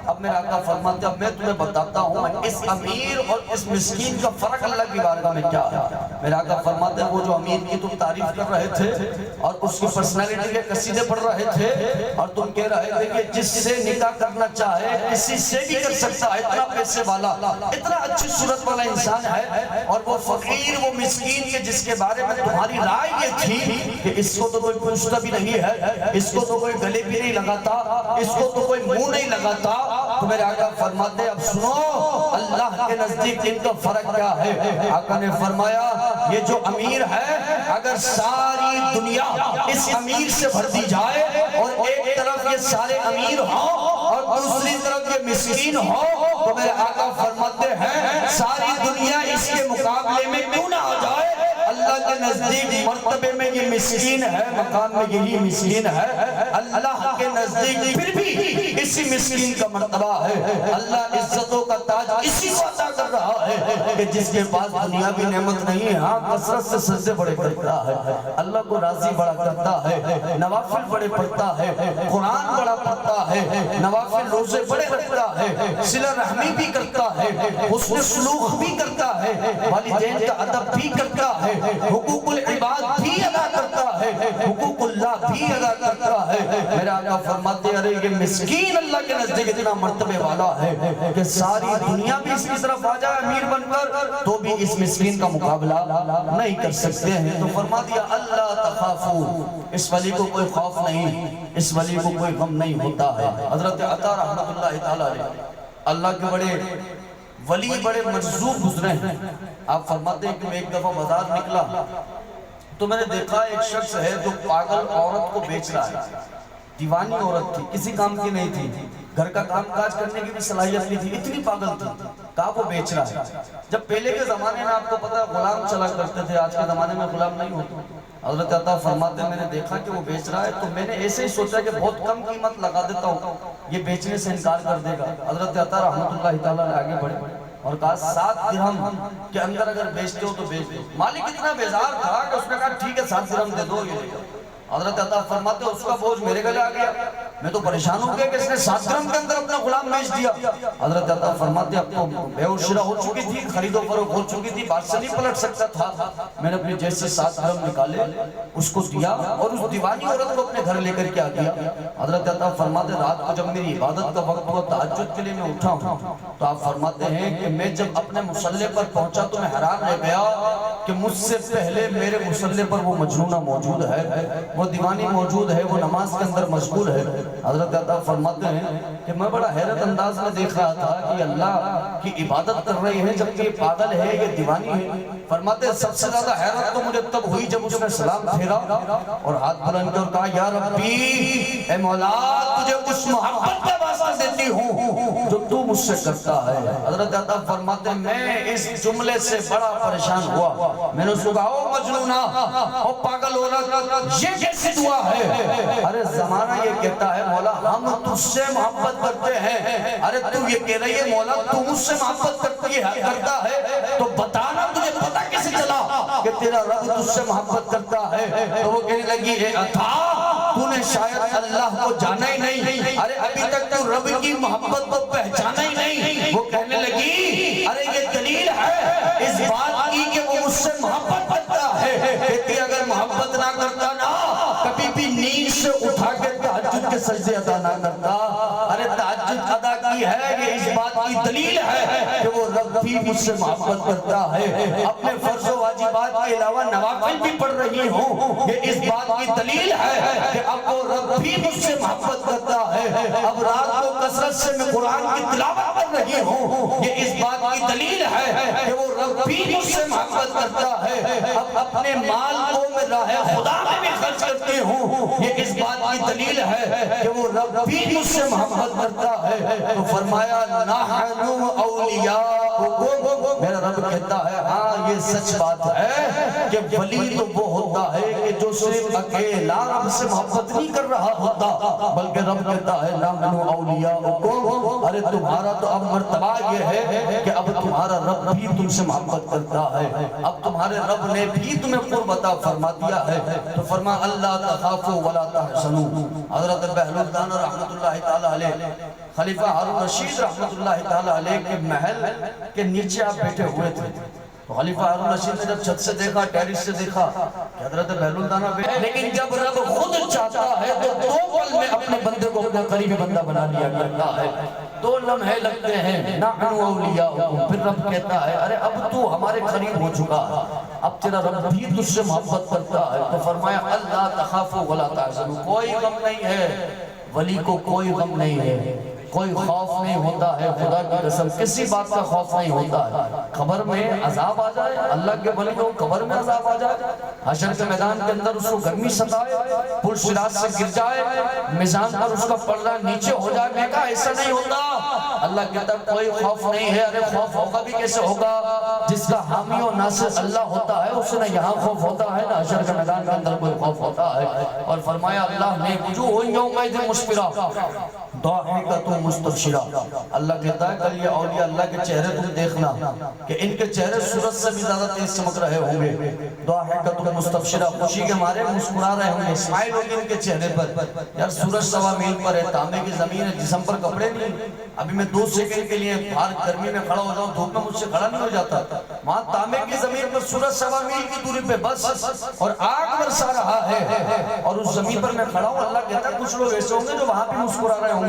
اب میرا آقا فرماتے اب میں تمہیں بتاتا ہوں اس امیر اور اس مسکین کا فرق اللہ کی بارگاہ میں کیا ہے. میرا آقا فرماتے ہیں وہ جو امیر کی تم تعریف کر رہے تھے اور اس کی پرسنالٹی کے قصیدے پڑھ رہے تھے اور تم کہہ رہے تھے کہ جس سے نکاح کرنا چاہے کسی سے بھی کر سکتا ہے، اتنا پیسے والا، اتنا اچھی صورت والا انسان ہے. اور وہ فقیر، وہ مسکین کے جس کے بارے میں تمہاری رائے یہ تھی کہ اس کو تو کوئی پوچھتا بھی نہیں ہے، اس کو تو کوئی گلے بھی نہیں لگاتا، اس کو تو کوئی منہ نہیں لگاتا. تو میرے آقا فرماتے اب سنو اللہ کے نزدیک ان کا فرق کیا ہے. آقا نے فرمایا یہ جو امیر ہے اگر ساری دنیا اس امیر سے بھر دی جائے اور ایک طرف یہ سارے امیر ہوں اور دوسری طرف یہ مسکین ہو تو میرے آقا فرماتے ہیں ساری دنیا اس کے مقابلے میں کیوں نہ آ جائے، اللہ کے نزدیک مرتبے میں یہ مسکین ہے، مقام میں یہی مسکین ہے. اللہ کے نزدیک پھر بھی اسی مسکین کا مرتبہ ہے. اللہ عزتوں کا تاج اسی کو عطا کر رہا ہے کہ جس کے پاس دنیا بھی نعمت نہیں ہے، ہاں کثرت سے سجدے بڑے کرتا ہے، اللہ کو راضی بڑا کرتا ہے، نوافل بڑے پڑھتا ہے، قرآن بڑا پڑھتا ہے، نوافل روزے بڑے رکھتا ہے، صلہ رحمی بھی کرتا ہے، حسن سلوک بھی کرتا ہے، والدین کا ادب بھی کرتا ہے، حقوق العباد بھی ادا کرتا ہے، حقوق اللہ بھی ادا کرتا ہے. میرا آقا فرماتے ارے یہ مسکین اللہ کے نزدیک اتنا مرتبے والا ہے کہ ساری دنیا بھی اس کی طرف آ جائے امیر بن کر تو بھی اس مسکین کا مقابلہ نہیں کر سکتے ہیں. تو فرما دیا اللہ تخافو، اس ولی کو کوئی خوف نہیں، اس ولی کو کوئی غم نہیں ہوتا ہے. حضرت عطا رحمت اللہ تعالیٰ علیہ اللہ کے بڑے ولی بڑے مجذوب گزرے ہیں. آپ فرماتے ہیں کہ میں ایک دفعہ بازار نکلا تو میں نے دیکھا ایک شخص ہے جو پاگل عورت کو بیچ رہا ہے. دیوانی عورت تھی، کسی کام کی نہیں تھی، گھر کا کام کاج کرنے کی بھی صلاحیت نہیں تھی، اتنی پاگل تھی. کہا وہ بیچ رہا ہے. جب پہلے کے زمانے میں آپ کو پتا ہے غلام چلا کرتے تھے، آج کے زمانے میں غلام نہیں ہوتے. حضرت عطا فرماتے ہیں میں نے دیکھا کہ وہ بیچ رہا ہے تو میں نے ایسے ہی سوچا کہ بہت کم قیمت لگا دیتا ہوں، یہ بیچنے سے انکار کر دے گا. حضرت عطا رحمت اللہ تعالیٰ نے آگے بڑھے اور کہا 7 درہم کے اندر اگر بیچتے ہو تو بیچ دو. مالک اتنا بیزار تھا کہ اس نے کہا ٹھیک ہے 7 درہم دے دو. یہ حضرت عطا فرماتے ہیں اس کا بوجھ میرے گلے آ گیا. میں تو پریشان ہو گیا کہ اس نے 7 درہم کے اندر اپنا غلام بیچ دیا. حضرت عطا فرماتے ہیں اب تو بے و شرا ہو چکی تھی، خرید و فروخت ہو چکی تھی، بات سے نہیں پلٹ سکتا تھا. میں نے اپنی جیب سے 7 درہم نکالے، اس کو دیا اور اس دیوانی عورت کو اپنے گھر لے کر کے آ گیا. حضرت عطا فرماتے ہیں رات کو جب میری عبادت کا وقت ہوا، تہجد کے لیے میں اٹھا ہوں تو آپ فرماتے ہیں کہ میں جب اپنے مصلی پر پہنچا تو میں حیران رہ گیا کہ مجھ سے پہلے میرے مصلی پر وہ مجنونہ موجود ہے، وہ دیوانی موجود ہے، وہ نماز کے اندر مشغول ہے. حضرت عطا فرماتے ہیں کہ میں بڑا حیرت انداز میں دیکھ رہا تھا کہ اللہ کی عبادت کر رہے ہیں جبکہ یہ پاگل ہے، یہ دیوانی ہے. فرماتے ہیں سب سے زیادہ حیرت تو مجھے تب ہوئی جب اس نے سلام پھیرا اور ہاتھ بلند کر کہا یا ربی، اے مولا تجھے اس محبت کا واسطہ دیتی ہوں جو تو مجھ سے کرتا ہے. حضرت عطا فرماتے ہیں میں اس جملے سے بڑا پریشان ہوا. میں نے اس کو کہا او مجنونہ، او پاگل عورت، یہ کیسی دعا ہے؟ ارے زمانہ یہ کہتا ہے مولا ہم تجھ سے محبت کرتے ہیں. ارے تو یہ کہہ رہی ہے مولا تو مجھ سے محبت کرتا ہے تو بتانا تجھے پتہ کیسے چلا کہ تیرا رب تجھ سے محبت کرتا ہے؟ تو وہ کہنے لگی اے عطا تو نے شاید اللہ کو جانا ہی نہیں، ارے ابھی تک تو رب کی محبت کو پہچانا ہی نہیں. وہ کہنے لگی ارے یہ دلیل سجدے ادا نہ کرتا؟ ارے تہجد ادا کی ہے، یہ اس بات کی دلیل ہے کہ وہ رب بھی مجھ سے محبت کرتا ہے۔ اپنے فرض و واجبات کے علاوہ نوافل بھی پڑھ رہی ہوں، یہ اس بات کی دلیل ہے کہ اب وہ رب بھی مجھ سے محبت کرتا ہے۔ اب رات کو کثرت سے میں قرآن کی تلاوت کر رہی ہوں، یہ اس بات کی دلیل ہے کہ وہ رب بھی مجھ سے محبت کرتا ہے۔ اب اپنے مال کو میں راہ خدا میں بھی خرچ کرتی ہوں، یہ اس بات کی دلیل ہے کہ وہ رب بھی مجھ سے محبت کرتا ہے۔ تو فرمایا نحن اولیاءکم، میرا رب کہتا ہے ہاں یہ سچ بات ہے کہ ولی تو وہ ہوتا ہے کہ جو صرف اکیلا رب سے محبت نہیں کر رہا ہوتا، بلکہ رب کہتا ہے نحن اولیاءکم، ارے تمہارا تو اب مرتبہ یہ ہے کہ اب تمہارا رب بھی تم سے محبت کرتا ہے، اب تمہارے رب نے بھی تمہیں قرب عطا فرما دیا ہے۔ تو فرما اللہ تخافوا ولا تحزنوا۔ حضرت بہلول دانا رحمت اللہ تعالی علیہ، خلیفہ ہارون رشید رحمت اللہ تعالی علیہ کے محل کے نیچے آپ بیٹھے ہوئے تھے، تو خلیفہ ہارون رشید نے جب چھت سے دیکھا، ٹیرس سے دیکھا کہ حضرت بہلول دانا بیٹھے، لیکن جب رب خود چاہتا ہے تو 2 پل میں اپنے بندے کو اپنا قریبی بندہ بنا لیا کرتا ہے۔ 2 لمحے لگتے ہیں، نحن اولیاءکم، پھر رب کہتا ہے ارے اب تو ہمارے قریب ہو چکا ہے، اب تیرا رب بھی تجھ سے محبت کرتا ہے۔ تو فرمایا اللہ تخافوا ولا تحزنوا، کوئی غم نہیں ہے، ولی کو کوئی غم نہیں ہے، کوئی خوف نہیں ہوتا ہے، خدا کی قسم کسی بات کا خوف نہیں ہوتا ہے۔ قبر میں عذاب آ جائے، اللہ کے ولی کو قبر میں عذاب آ جائے، حشر کے میدان کے اندر اس کو گرمی ستائے، پل صراط سے گر جائے، میزان پر اس کا پردہ نیچے ہو جائے، میں کہا ایسا نہیں ہوتا۔ اللہ کہتا کوئی خوف نہیں ہے، ارے خوف ہوگا بھی کیسے ہوگا؟ جس کا حامی و ناصر اللہ ہوتا ہے اسے نہ یہاں خوف ہوتا ہے نہ حشر کے میدان کے اندر کوئی خوف ہوتا ہے۔ اور فرمایا اللہ نے وجوہ یومئذ مسفرہ ضاحکۃ مستبشرہ، اللہ کہتا ہے کل یہ اولیاء اللہ کے چہرے تم دیکھنا کہ ان کے چہرے سورج سے بھی زیادہ تیز چمک رہے ہوں گے، ضاحکۃ مستبشرہ، خوشی کے مارے مسکرا رہے ہوں گے، اسمائل ہوگی ان کے چہرے پر۔ یار سورج 1.25 میل پر ہے، تانبے کی زمین ہے، جسم پر کپڑے نہیں، ابھی میں 2 سیکنڈ کے لیے باہر گرمی میں کھڑا ہو جاؤں، دھوپ میں مجھ سے کھڑا نہیں ہو جاتا، وہاں تانبے کی زمین پر سورج 1.25 میل کی دوری پہ بس اور آگ برسا رہا ہے، اور اس زمین پر میں کھڑا ہوں۔ اللہ کہتا ہے کچھ لوگ ایسے ہوں گے جو وہاں بھی مسکرا رہے ہوں گے،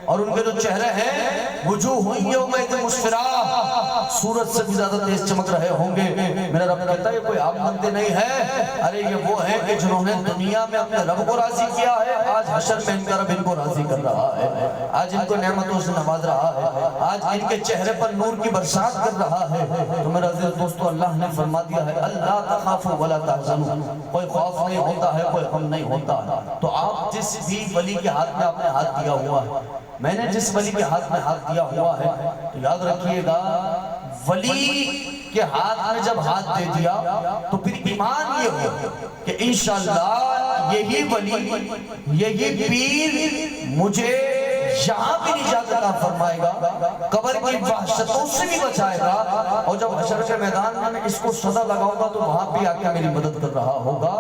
اور ان کے جو چہرے ہیں وجوہ یومئذ مسفرہ، سورج سے بھی زیادہ تیز چمک رہے ہوں گے۔ میرا رب کہتا ہے یہ کوئی عام بندے نہیں ہے، ارے یہ وہ ہیں کہ جنہوں نے دنیا میں اپنے رب کو راضی کیا ہے، آج حشر میں ان کا رب ان کو راضی کر رہا ہے، آج ان کو نعمتوں سے نواز رہا ہے، آج ان کے چہرے پر نور کی برسات کر رہا ہے۔ تو میرا عزیز دوستو اللہ نے فرما دیا ہے اللہ تخافوا ولا تحزنوا، کوئی خوف نہیں ہوتا ہے، کوئی غم نہیں ہوتا ہے۔ تو آپ جس بھی ولی کے ہاتھ میں آپ نے ہاتھ دیا ہوا ہے، میں نے جس ولی کے ہاتھ میں ہاتھ دیا ہوا ہے، تو یاد رکھیے گا ولی کے ہاتھ میں جب ہاتھ دے دیا تو پھر ایمان یہ ہو کہ انشاءاللہ یہی ولی، یہی پیر مجھے یہاں بھی نجات عطا فرمائے گا، قبر کی وحشتوں سے بھی بچائے گا، اور جب حشر کے میدان میں اس کو صدا لگاؤں گا تو وہاں بھی آ کے میری مدد کر رہا ہوگا،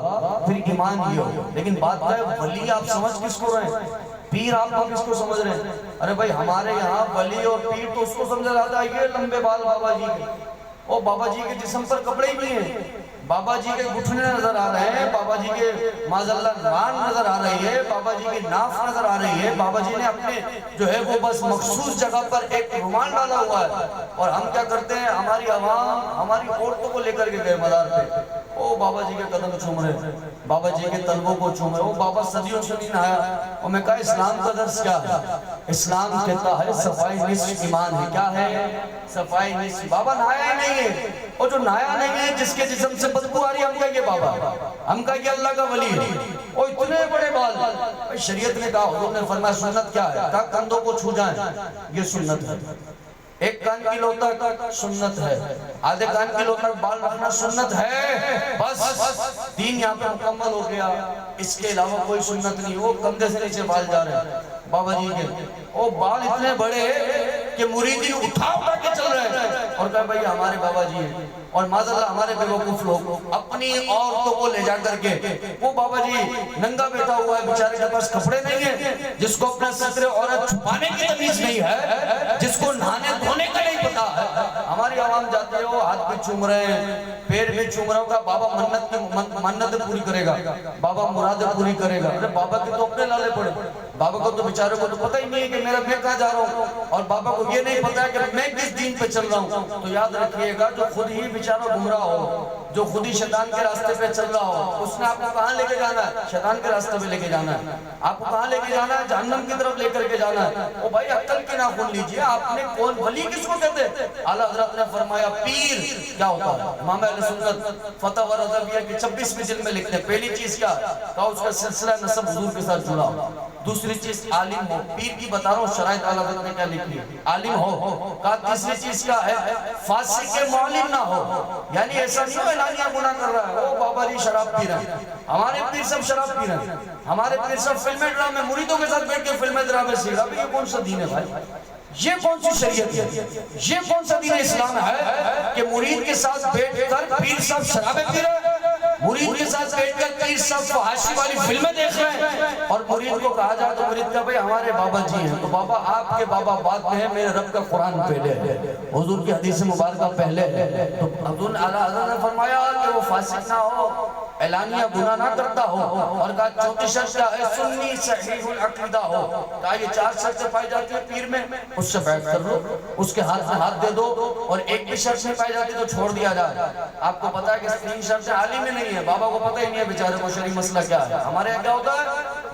پھر ایمان یہ ہو۔ لیکن بات ہے ولی آپ سمجھ کس کو رہے ہیں، پیر آپ کو کس کو سمجھ رہے ہیں؟ ارے بھائی ہمارے یہاں ولی اور پیر تو اس کو سمجھا جاتا ہے یہ لمبے بال بابا جی کے، اور بابا جی کے جسم پر کپڑے ہی نہیں ہیں، بابا جی کے گھٹنے نظر آ رہے ہیں، بابا جی کے معذاللہ ران نظر آ رہی ہے، بابا جی کی ناف نظر آ رہی ہے، بابا جی نے اپنے جو ہے وہ بس مخصوص جگہ پر ایک رومال ڈالا ہوا ہے، اور ہم کیا کرتے ہیں ہماری عوام ہماری عورتوں کو لے کر کے گئے مزار پہ، او بابا جی کے قدم چوم رہے، بابا جی کے تلووں کو چوم رہے، او بابا صدیوں سے نہیں نہایا، اور میں کہا اسلام کا درس کیا ہے؟ اسلام کہتا ہے صفائی نصف ایمان ہے، کیا ہے؟ صفائی نصف، بابا نہایا ہی نہیں ہے، اور جو نہایا نہیں ہے جس کے جسم سے بدبو آ رہی ہے ہم کہا یہ بابا، ہم کہا یہ اللہ کا ولی ہے، اور اتنے بڑے بال، شریعت نے کہا، حضور نے فرمایا سنت کیا ہے؟ کہا کندھوں کو چھو جائیں، یہ سنت ہے، ایک کان کی لو تک سنت ہے، آدھے کان کی لو تک بال رکھنا سنت ہے، بس دین یہاں پہ مکمل ہو گیا، اس کے علاوہ کوئی سنت نہیں۔ وہ کندھے سے نیچے بال جا رہے ہیں بابا جی کے، وہ بال اتنے بڑے کہ مریدین اٹھا کے چل رہے ہیں، اور کہا بھئی ہمارے بابا جی ہیں، اور معذاللہ ہمارے بے وقوف لوگ اپنی عورتوں کو لے جا کر کے، وہ بابا جی ننگا بیٹھا ہوا ہے بیچارے کے پاس کپڑے نہیں ہیں، جس کو اپنا ستر عورت چھپانے کی تمیز نہیں ہے، جس کو نہانے دھونے کا نہیں پتا ہے، ہماری عوام جاتے ہو ہاتھ بھی چوم رہے ہیں، پیر بھی چوم رہا ہوگا، بابا منت پوری کرے گا، بابا مراد پوری کرے گا۔ ارے بابا کے تو اپنے لالے پڑے، بابا کو تو بیچارے کو تو پتہ ہی نہیں ہے کہ میں کہاں جا رہا ہوں، اور بابا کو یہ نہیں پتہ ہے کہ میں کس دین پہ چل رہا ہوں۔ تو یاد رکھیے گا جو خود ہی بیچارہ گمراہ ہو، جو خود ہی شیطان کے راستے پہ چل رہا ہو، اس نے آپ کو کہاں لے کے جانا ہے؟ شیطان کے راستے پہ لے کے جانا ہے۔ آپ کو کہاں لے کے جانا ہے؟ جہنم کی طرف لے کر کے جانا ہے۔ او بھائی عقل کے ناخن لیجئے، آپ نے کون ولی کس کو کہتے ہیں؟ اعلیٰ حضرت نے فرمایا پیر کیا ہوتا ہے؟ امام اہل سنت فتح و رضویہ کی 26ویں جلد میں لکھتے ہیں پہلی چیز کیا ہے؟ کہا اس کا سلسلہ نسب حضور کے ساتھ جڑا ہو۔ دوسری چیز عالم ہو، پیر کی بتا رہا ہوں شرائط اعلیٰ حضرت نے کیا لکھی ہے، عالم ہو۔ کہا تیسری چیز کیا ہے؟ فاسق معلم نہ ہو، یعنی ایسا نہیں ہو اعلانیہ گناہ کر رہا ہے، وہ بابا علی شراب پی رہے ہیں، ہمارے پیر سب شراب پی رہے ہیں، ہمارے پیر سب فلمیں ڈرامے مریدوں کے ساتھ بیٹھ کے فلمیں ڈرامے سیکھ رہا ہے۔ یہ کون سا دین ہے بھائی؟ یہ کون سی شریعت ہے؟ یہ کون سا دین اسلام ہے کہ مرید کے ساتھ بیٹھ کر پیر سب شرابیں پی رہے ہیں، مرید کے ساتھ بیٹھ کر پیر سب فحاشی والی فلمیں دیکھ رہے ہیں، اور مرید کو کہا جائے تو مرید کا بھئی ہمارے بابا جی ہیں، تو بابا آپ کے بابا بعد میں ہے، میرے رب کا قرآن پہلے ہے، حضور کی حدیث مبارکہ پہلے ہے۔ تو حضور اعلیٰ حضرت نے فرمایا کہ وہ فاسق نہ ہو، اعلانیہ گناہ نہ کرتا ہو، اور کہا چوتھی شرط کیا ہے؟ سنی صحیح العقیدہ ہو۔ کہا یہ 4 شرطیں پائی جاتی ہیں پیر میں، اس سے بیعت کر لو، اس کے ہاتھ میں ہاتھ دے دو، اور ایک بھی شرط نہیں پائی جاتی تو چھوڑ دیا جائے۔ آپ کو پتا ہے کہ 3 شرطیں عالم میں نہیں ہے، بابا کو پتہ ہی نہیں ہے بیچارے کو شرعی مسئلہ کیا ہے۔ ہمارے یہاں کیا ہوتا ہے؟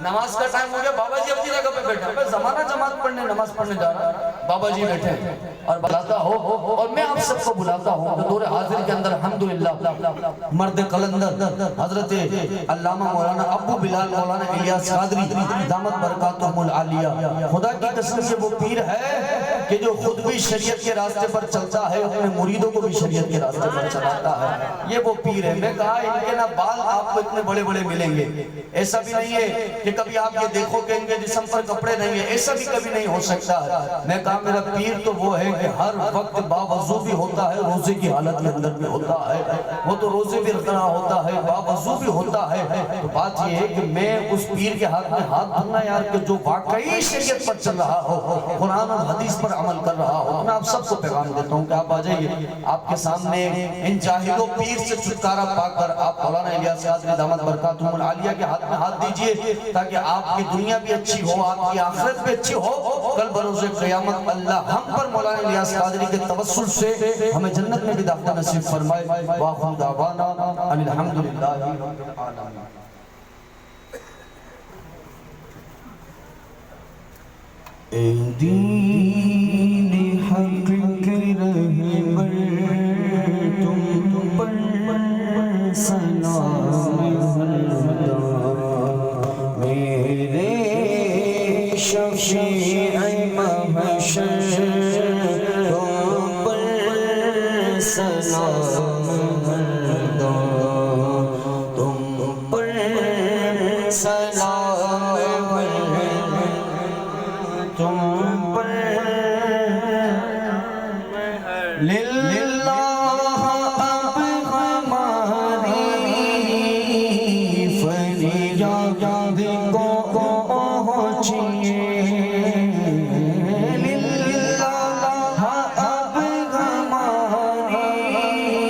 نماز کا ٹائم ہو گیا، بابا جی اپنی جگہ پہ بیٹھے ہیں، زمانہ جماعت پڑھنے نماز پڑھنے جا رہا ہے، بابا جی بیٹھے ہیں، اور بلاتا ہو، اور میں آپ سب کو بلاتا ہوں کہ دور حاضر کے اندر الحمدللہ مرد قلندر حضرت علامہ مولانا ابو بلال مولانا الیاس قادری دامت برکاتہم العالیہ، خدا کی قسم سے وہ پیر ہے کہ جو خود بھی شریعت کے راستے پر چلتا ہے، اپنے مریدوں کو بھی شریعت کے راستے پر چلاتا ہے، یہ وہ پیر ہے۔ میں کہا ان کے نہ بال آپ کو اتنے بڑے بڑے ملیں گے، ایسا بھی نہیں ہے کہ کبھی آپ یہ دیکھو کہ ان کے جسم پر کپڑے نہیں ہیں، ایسا بھی کبھی نہیں ہو سکتا ہے۔ میں کہا میرا پیر تو وہ ہے کہ ہر وقت باوضو بھی ہوتا ہے، روزے کی حالت کے اندر بھی ہوتا ہے، وہ تو روزے بھی رکھنا ہوتا ہے، باوضو بھی ہوتا ہے۔ تو بات یہ ہے کہ میں اس پیر کے ہاتھ میں ہاتھ دھرنا یار کہ جو واقعی شریعت پر چل رہا ہو، قرآن اور حدیث پر عمل کر رہا ہو۔ میں آپ سب کو پیغام دیتا ہوں کہ آپ آ جائیے، آپ کے سامنے ان جاہلوں پیر سے چھٹکارا پا کر آپ مولانا الیاس قادری دامت برکاتہم العالیہ کے ہاتھ میں ہاتھ دیجئے، تاکہ آپ کی دنیا بھی اچھی ہو، آپ کی آخرت بھی اچھی ہو، کل بروز قیامت اللہ ہم پر مولانا الیاس قادری کے توسل سے ہمیں جنت میں بھی داخلہ نصیب فرمائے۔ وآخر دعوانا ان الحمدللہ رب العالمین۔ اے دین حق کے رہبر تم پر سلام میرے شفیع محشر تم پر سلام تم پر سلام تم پر للہ اب ہماری فریاد کو پہنچیے، للہ اب ہماری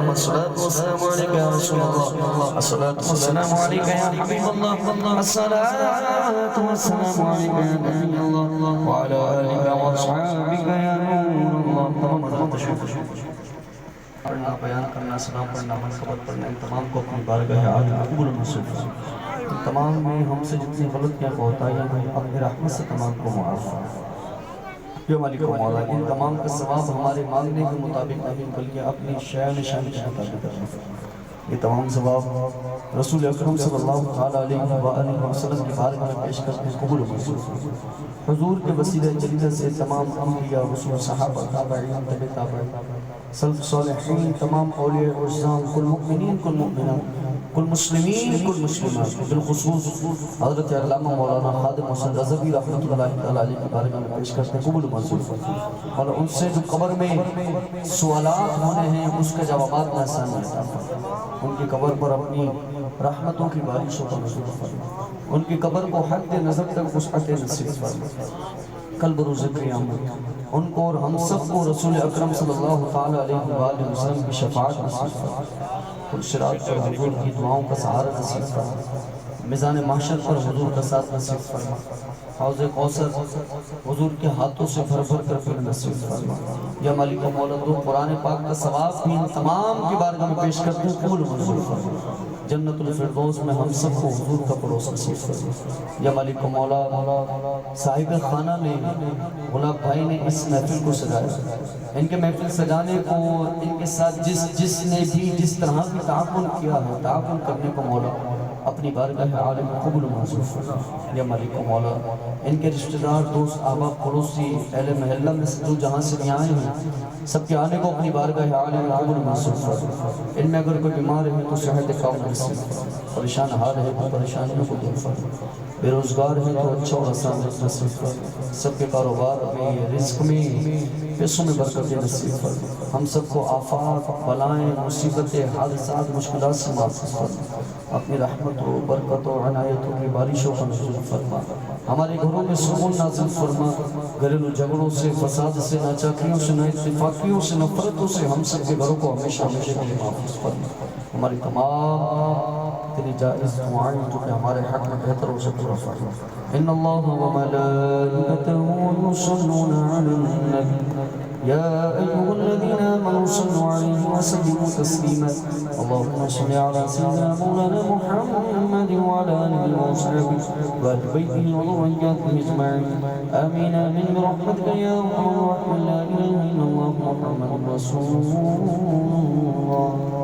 اللهم الصلاة والسلام عليك يا رسول الله، الصلاة والسلام عليك يا حبيب الله، الصلاة والسلام عليك يا نبي الله وعلى آلك وأصحابك يا نور الله. پڑھنا، بیان کرنا، سلام پڑھنا، منقبت پڑھنا، ان تمام کو اپنی بارگاہ عالی میں قبول منظور فرما. ان تمام میں ہم سے جتنی غلطیاں کوتاہیاں ہیں اپنی رحمت سے تمام کو معاف فرما. یا مالک و مولا، ان تمام کا ثواب ہمارے مانگنے کے مطابق نہیں بلکہ اپنی شان شان کے مطابق کرنا. یہ تمام ثواب رسول اکرم صلی اللہ علیہ وسلم کی بارگاہ میں پیش کرتے ہیں قبول منظور فرما. حضور کے وسیلہ جلیلہ سے تمام انبیاء، رسول، صحابہ، تابعین، تبع تابعین، سلف صالحین، تمام اولیاء اعزام، کل مؤمنین، کل مؤمنات، کل مسلمین، کل مسلمات، بالخصوص حضرت علامہ مولانا خادم حسین رضوی رحمۃ اللہ علیہ کی بارگاہ میں پیش کرتے ہیں قبول منظور فرما. اور ان سے جو قبر میں سوالات ہونے ہیں اس کے جوابات میں آسان عطا فرما. ان کی قبر پر اپنی رحمتوں کی بارشوں کا نزول فرما. ان کی قبر کو حد نظر تک وسعت نصیب فرما. کل بروز قیامت ان کو اور ہم سب کو رسول اکرم صلی اللہ علیہ وسلم کی شفاعت نصیب فرما. کل صراط پر حضور کی دعاؤں کا سہارا نصیب فرما. میزان محشر پر حضور کا ساتھ نصیب فرما. حوض کوثر حضور کے ہاتھوں سے بھر بھر کر پھر نصیب فرما. یا مالک و مولا، تو قرآن پاک کا ثواب بھی ان تمام کی بارگاہ میں پیش کرتے ہیں قبول منظور فرما. جنت الفردوس میں ہم سب کو حضور کا پڑوس نصیب فرما. یا مالک و مولا، صاحب خانہ نے غلام بھائی نے اس محفل کو سجایا. ان کے محفل سجانے کو ان کے ساتھ جس نے بھی جس طرح کی تعاون کیا ہے، تعاون کرنے کو مولا اپنی بارگاہ عالی میں قبول منظور فرما. یا مالک و مولا، ان کے رشتہ دار، دوست، احباب، پڑوسی، اہل محلہ میں سے جو جہاں سے بھی آئے ہیں سب کے آنے کو اپنی بارگاہ عالی میں قبول منظور فرما. ان میں اگر کوئی بیمار ہے تو صحت کاملہ نصیب فرما. پریشان حال ہے تو پریشانیوں کو دور فرما. بے روزگار ہے تو اچھا اور آسان نصیب فرما. سب کے کاروبار میں، رزق میں، پیسوں میں برکت نصیب فرما. ہم سب کو آفات، بلائیں، مصیبتیں، حادثات، مشکلات سے محفوظ فرما. اپنی رحمتوں، برکتوں، عنایتوں کی بارشوں کا نزول فرما. ہمارے گھروں میں سکون نازل فرما. گھریلو جھگڑوں سے، فساد سے، ناچاکیوں سے، نااتفاقیوں سے، نفرتوں سے ہم سب کے گھروں کو ہمیشہ ہمیشہ کے لیے محفوظ فرما. ہماری تمام اتنی جائز دعائیں جو کہ ہمارے حق میں بہتر ہو سکے پورا فرما. ان اللہ و ملائکتہ یصلون علی النبی یا ایھا الذین آمنوا صلوا علیہ وسلموا تسلیما. اللهم صل علی سیدنا مولانا محمد وعلى آلہ وصحبہ وآل بیتہ وذریتہ اجمعین. آمین آمین برحمتک یا ارحم الراحمین. لا الہ الا اللہ محمد رسول اللہ.